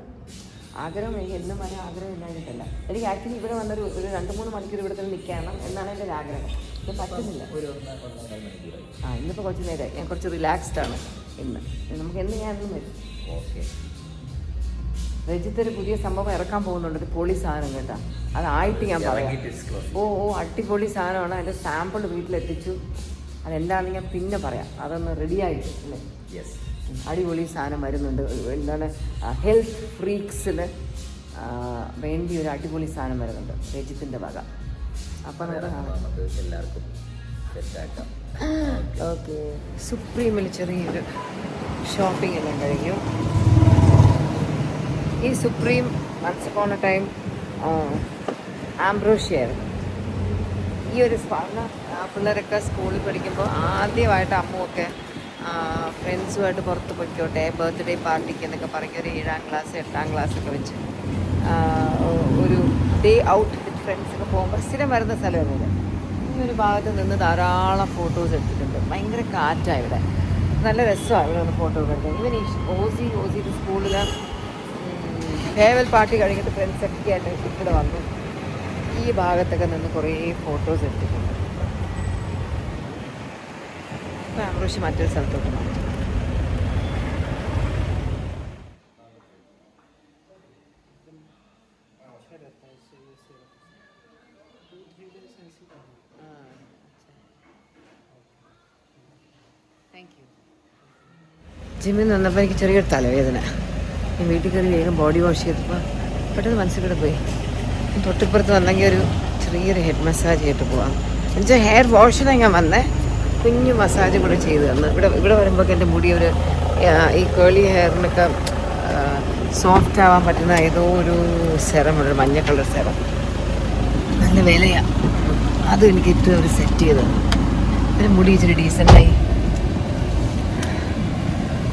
ആഗ്രഹം എനിക്ക് എന്നും വരെ ആഗ്രഹമില്ലാഞ്ഞിട്ടല്ല. എനിക്ക് ആക്ച്വലി ഇവിടെ വന്നൊരു 2-3 മണിക്കൂർ ഇവിടെ തന്നെ നിൽക്കണം എന്നാണ് എൻ്റെ ഒരു ആഗ്രഹം. ഇത് പറ്റുന്നില്ല. ഇന്നിപ്പോൾ കുറച്ച് നേരം ഞാൻ കുറച്ച് റിലാക്സ്ഡ് ആണ് ഇന്ന്. നമുക്ക് എന്ന് ഞാനൊന്നും വരും. ഓക്കെ, രജിത്ത് ഒരു പുതിയ സംഭവം ഇറക്കാൻ പോകുന്നുണ്ട്. ഒരു പൊളി സാധനം കേട്ടോ, അതായിട്ട് ഞാൻ പറയാം. അടിപൊളി സാധനമാണ്. അതിൻ്റെ സാമ്പിൾ വീട്ടിലെത്തിച്ചു. അതെന്താണെന്ന് ഞാൻ പിന്നെ പറയാം. അതൊന്ന് റെഡി ആയിട്ട് അല്ലേ. അടിപൊളി സാധനം വരുന്നുണ്ട്. എന്താണ് ഹെൽത്ത് ഫ്രീക്സിൽ വേണ്ടി ഒരു അടിപൊളി സാധനം വരുന്നുണ്ട് രജിത്തിൻ്റെ വക. അപ്പം നമുക്ക് എല്ലാവർക്കും സെറ്റാക്കാം. ഓക്കെ, സുപ്രീമിൽ ചെറിയൊരു ഷോപ്പിംഗ് എല്ലാം കഴിഞ്ഞു. ഈ supreme once upon a time ആംബ്രോഷ്യായിരുന്നു. ഈ ഒരു പിള്ളേരൊക്കെ സ്കൂളിൽ പഠിക്കുമ്പോൾ ആദ്യമായിട്ട് അമ്മുമൊക്കെ ഫ്രണ്ട്സുമായിട്ട് പുറത്ത് പൊയ്ക്കോട്ടെ ബർത്ത്ഡേ പാർട്ടിക്ക് എന്നൊക്കെ പറഞ്ഞ് ഒരു 7ാം ക്ലാസ് 8ാം ക്ലാസ്സൊക്കെ വെച്ച് ഒരു ഡേ ഔട്ട് വിത്ത് ഫ്രണ്ട്സൊക്കെ പോകുമ്പോൾ സ്ഥിരം വരുന്ന സ്ഥലമാണിത്. ഈ ഒരു ഭാഗത്ത് നിന്ന് ധാരാളം ഫോട്ടോസ് എടുത്തിട്ടുണ്ട്. ഭയങ്കര കാറ്റാണ് ഇവിടെ, നല്ല രസമാണ് ഇവിടെ ഒന്ന് ഫോട്ടോ ഒക്കെ എടുക്കാൻ. ഇവൻ ഓസിയുടെ സ്കൂളിൽ ഫെയർവെൽ പാർട്ടി കഴിഞ്ഞിട്ട് ഫ്രണ്ട്സൊക്കെ ആയിട്ട് ഇവിടെ വന്നു. ഈ ഭാഗത്തൊക്കെ നിന്ന് കുറേ ഫോട്ടോസ് എടുത്തിട്ടുണ്ട്. അപ്പോൾ ആഘോഷം മറ്റൊരു സ്ഥലത്തോട്ട് മാറ്റി. ജിമ്മിൽ നിന്നപ്പോൾ എനിക്ക് ചെറിയൊരു തലവേദന. ഞാൻ വീട്ടിൽ കയറി വേഗം ബോഡി വാഷ് ചെയ്തപ്പോൾ പെട്ടെന്ന് മനസ്സിലൂടെ പോയി തൊട്ടിപ്പുറത്ത് വന്നെങ്കിൽ ഒരു ചെറിയൊരു ഹെഡ് മസാജ് ചെയ്തിട്ട് പോവാം. എന്നുവെച്ചാൽ ഹെയർ വാഷിനാണ് ഞാൻ വന്നേ. കുഞ്ഞു മസാജ് കൂടെ ചെയ്ത് തന്നു. ഇവിടെ വരുമ്പോൾ എൻ്റെ മുടി ഒരു ഈ കേളി ഹെയറിനൊക്കെ സോഫ്റ്റ് ആവാൻ പറ്റുന്ന ഏതോ ഒരു സെറമുണ്ട്, മഞ്ഞ കളർ സെറം. നല്ല വിലയാണ്. അതും എനിക്ക് ഏറ്റവും ഒരു സെറ്റ് ചെയ്ത് തന്നു. ഒരു മുടി ഇച്ചിരി ഡീസൻ്റായി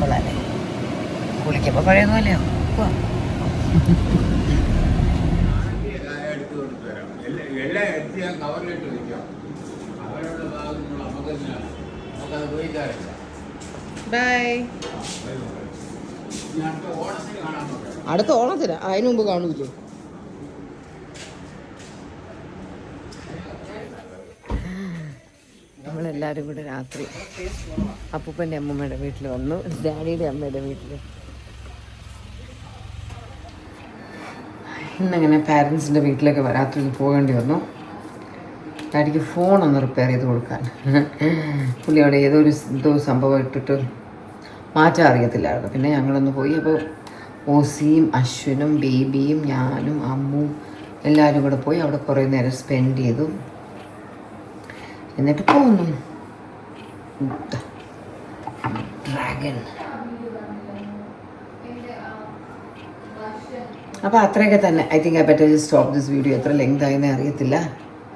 കൊള്ളാല്ലേ. കുളിക്കുമ്പോൾ പഴയതുപോലെയോ എല്ലാം എടുത്ത് ഞാൻ കവറിലിട്ട് വയ്ക്കാം. അവരുടെ ഭാഗത്ത് നമുക്കത് ഉപയോഗിക്കാറില്ല. ബൈ. അടുത്ത ഓണത്തിന് കാണാൻ നോക്കാം. അടുത്ത ഓണത്തിന് അതിന് മുമ്പ് കാണൂല്ലേ? നമ്മളെല്ലാവരും കൂടെ രാത്രി അപ്പൂപ്പൻ്റെ അമ്മൂമ്മയുടെ വീട്ടിൽ വന്നു, ഡാഡിയുടെ അമ്മയുടെ വീട്ടിൽ. ഇന്നങ്ങനെ പാരൻസിൻ്റെ വീട്ടിലേക്ക് രാത്രി പോകേണ്ടി വന്നു. ഡാഡിക്ക് ഫോണൊന്ന് റിപ്പയർ ചെയ്ത് കൊടുക്കാൻ. പുള്ളി അവിടെ എന്തോ സംഭവം ഇട്ടിട്ട് മാറ്റാൻ അറിയത്തില്ലായിരുന്നു. പിന്നെ ഞങ്ങളൊന്ന് പോയി. അപ്പോൾ ഓസിയും അശ്വിനും ബേബിയും ഞാനും അമ്മും എല്ലാവരും കൂടെ പോയി അവിടെ കുറേ നേരം സ്പെൻഡ് ചെയ്തു. എന്നിട്ട് പോന്നു. ഡ്രാഗൺ. അപ്പോൾ അത്രയൊക്കെ തന്നെ. I think I better just stop this video. എത്ര ലെങ്ത് ആയെന്നേ അറിയത്തില്ല.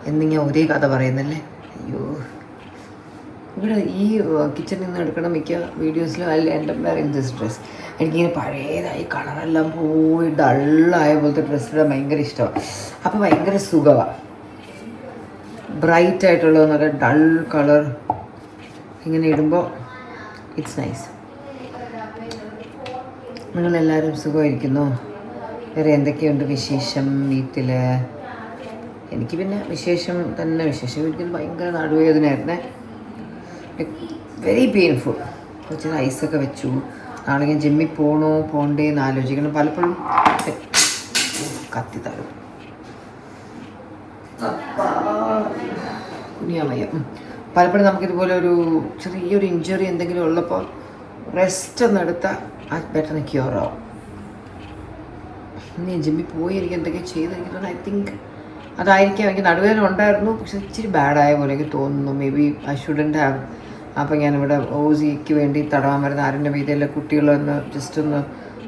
എന്നിങ്ങനെ ഒരേ കഥ പറയുന്നല്ലേ. അയ്യോ, ഇവിടെ ഈ കിച്ചണിൽ നിന്ന് എടുക്കുന്ന മിക്ക വീഡിയോസിലും അതിൽ എൻ്റെ വെയറിങ് ദിസ് ഡ്രസ്സ്. എനിക്കിങ്ങനെ പഴയതായി കളറെല്ലാം പോയി ഡള്ളായ പോലത്തെ ഡ്രസ്സ് ഇടാൻ ഭയങ്കര ഇഷ്ടമാണ്. അപ്പോൾ ഭയങ്കര സുഖമാണ്. ബ്രൈറ്റ് ആയിട്ടുള്ളത് നല്ല ഡൾ കളർ ഇങ്ങനെ ഇടുമ്പോൾ ഇറ്റ്സ് നൈസ്. നിങ്ങളെല്ലാവരും സുഖമായിരിക്കുന്നു? വേറെ എന്തൊക്കെയുണ്ട് വിശേഷം വീട്ടിൽ? എനിക്ക് പിന്നെ വിശേഷം തന്നെ വിശേഷം. വീട്ടിൽ ഭയങ്കര നടുവേദനയായിരുന്നേ, വെരി പെയിൻഫുൾ. കുറച്ച് ഐസൊക്കെ വെച്ചു. നാളെ ഞാൻ ജിമ്മിൽ പോകണ്ടേന്ന് ആലോചിക്കണം. പലപ്പോഴും കത്തി തരും കുനിയാമയ്യ. പലപ്പോഴും നമുക്കിതുപോലെ ഒരു ചെറിയൊരു ഇഞ്ചുറി എന്തെങ്കിലും ഉള്ളപ്പോൾ റെസ്റ്റ് ഒന്ന് എടുത്താൽ അത് പെട്ടെന്ന് ക്യൂറാവും. ഞാൻ ജിമ്മിൽ പോയി എനിക്ക് എന്തൊക്കെ ചെയ്തെനിക്ക് ഐ തിങ്ക് അതായിരിക്കാം. എനിക്ക് നടുവേദന ഉണ്ടായിരുന്നു, പക്ഷെ ഇച്ചിരി ബാഡായ പോലെ എനിക്ക് തോന്നുന്നു. May be I shouldn't have. അപ്പോൾ ഞാനിവിടെ ഓസിക്ക് വേണ്ടി തടവാൻ വരുന്ന ആരുടെ വീതിയിലെ കുട്ടികളൊന്ന് ജസ്റ്റ് ഒന്ന്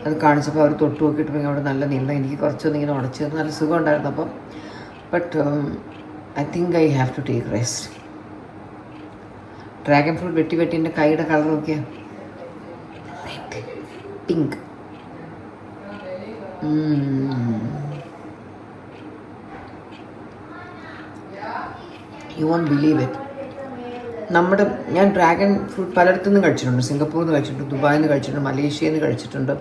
അത് കാണിച്ചപ്പോൾ അവർ തൊട്ട് നോക്കിയിട്ട് അവിടെ നല്ല നീളം എനിക്ക് കുറച്ചൊന്നും ഇങ്ങനെ ഉടച്ചത് നല്ല സുഖം ഉണ്ടായിരുന്നു. അപ്പം but I think I have to take rest. Dragon fruit വെട്ടി എൻ്റെ കൈയുടെ കളർ നോക്കിയാൽ pink. You won't believe it. ഞാൻ ഡ്രാഗൺ ഫ്രൂട്ട് പലയിടത്തു നിന്നും കഴിച്ചിട്ടുണ്ട്. സിംഗപ്പൂരിൽ നിന്ന് കഴിച്ചിട്ടുണ്ട്, ദുബായിൽ നിന്ന് കഴിച്ചിട്ടുണ്ട്, മലേഷ്യയിൽ നിന്ന് കഴിച്ചിട്ടുണ്ട്,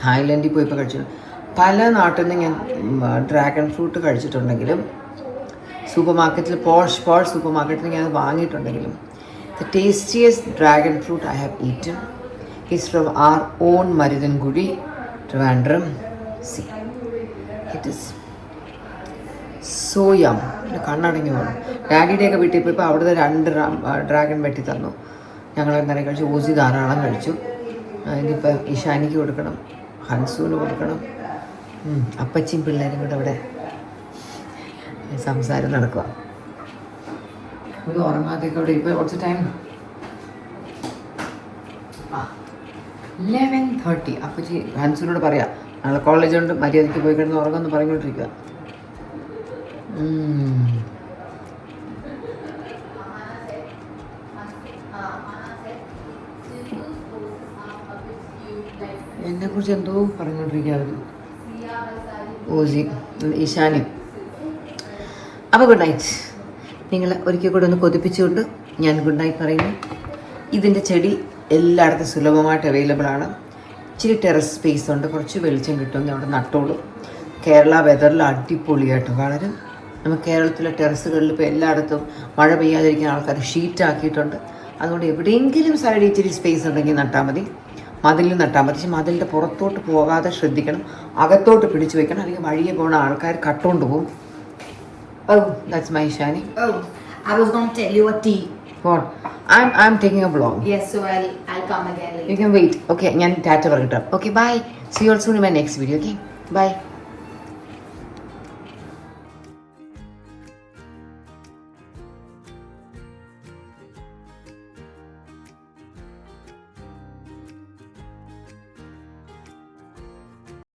തായ്ലൻഡിൽ പോയപ്പോൾ കഴിച്ചിട്ടുണ്ട്. പല നാട്ടിൽ നിന്ന് ഞാൻ ഡ്രാഗൺ ഫ്രൂട്ട് കഴിച്ചിട്ടുണ്ടെങ്കിലും സൂപ്പർ മാർക്കറ്റിൽ പോഷ് സൂപ്പർ മാർക്കറ്റിൽ ഞാൻ വാങ്ങിയിട്ടുണ്ടെങ്കിലും the tastiest dragon fruit I have eaten is from our own Maruthankuzhi, Trivandrum. See it is so yum. എൻ്റെ കണ്ണടങ്ങി പോകണം. ഡാഡിയുടെയൊക്കെ വീട്ടിൽ പോയപ്പോൾ അവിടുത്തെ 2 ഡ്രാഗൺ വെട്ടി തന്നു. ഞങ്ങൾ എന്തായാലും കഴിച്ചു. ഓസി ധാരാളം കഴിച്ചു. ഇനിയിപ്പോൾ ഇഷാനിക്ക് കൊടുക്കണം, ഹൻസൂന് കൊടുക്കണം. അപ്പച്ചിയും പിള്ളേരും കൂടെ ഇവിടെ സംസാരം നടക്കുക. ഒരു ഉറങ്ങാതെയൊക്കെ അവിടെ ഇപ്പോൾ കുറച്ച് ടൈം 11:30. അപ്പച്ചി ഹൻസൂനോട് പറയാം നാളെ കോളേജുണ്ട്, മര്യാദയ്ക്ക് പോയി കിടന്ന് ഉറങ്ങുമെന്ന് പറഞ്ഞുകൊണ്ടിരിക്കുക. എന്നെക്കുറിച്ച് എന്തോ പറഞ്ഞുകൊണ്ടിരിക്കുകയായിരുന്നു ഓസി ഈശാനി. അപ്പോൾ ഗുഡ് നൈറ്റ്. നിങ്ങൾ ഒരിക്കൽ കൂടെ ഒന്ന് കൊതിപ്പിച്ചുകൊണ്ട് ഞാൻ ഗുഡ് നൈറ്റ് പറയുന്നു. ഇതിൻ്റെ ചെടി എല്ലായിടത്തും സുലഭമായിട്ട് അവൈലബിൾ ആണ്. ഇച്ചിരി ടെറസ് സ്പേസ് ഉണ്ട്, കുറച്ച് വെളിച്ചം കിട്ടുമെങ്കിൽ അവിടെ നട്ടോളൂ. കേരള വെതറിൽ അടിപൊളിയായിട്ട് വളരും. നമുക്ക് കേരളത്തിലെ ടെറസുകളിൽ ഇപ്പോൾ എല്ലായിടത്തും മഴ പെയ്യാതിരിക്കാൻ ആൾക്കാർ ഷീറ്റാക്കിയിട്ടുണ്ട്. അതുകൊണ്ട് എവിടെയെങ്കിലും സൈഡിൽ ഇച്ചിരി സ്പേസ് ഉണ്ടെങ്കിൽ നട്ടാൽ മതി. മതിലിൽ നട്ടാൽ മതി. പക്ഷേ മതിലിൻ്റെ പുറത്തോട്ട് പോകാതെ ശ്രദ്ധിക്കണം, അകത്തോട്ട് പിടിച്ചു വെക്കണം, അല്ലെങ്കിൽ വഴിയെ പോകുന്ന ആൾക്കാർ കട്ടുകൊണ്ട് പോകും. Oh that's my Shani. Oh, I was going to tell you a tea. What? I'm taking a vlog. Yes, so I'll come again later. You can wait. Okay, ഞാൻ ടാറ്റ പറയട്ടെ. Okay, bye. See you all soon in my next video. Okay, bye.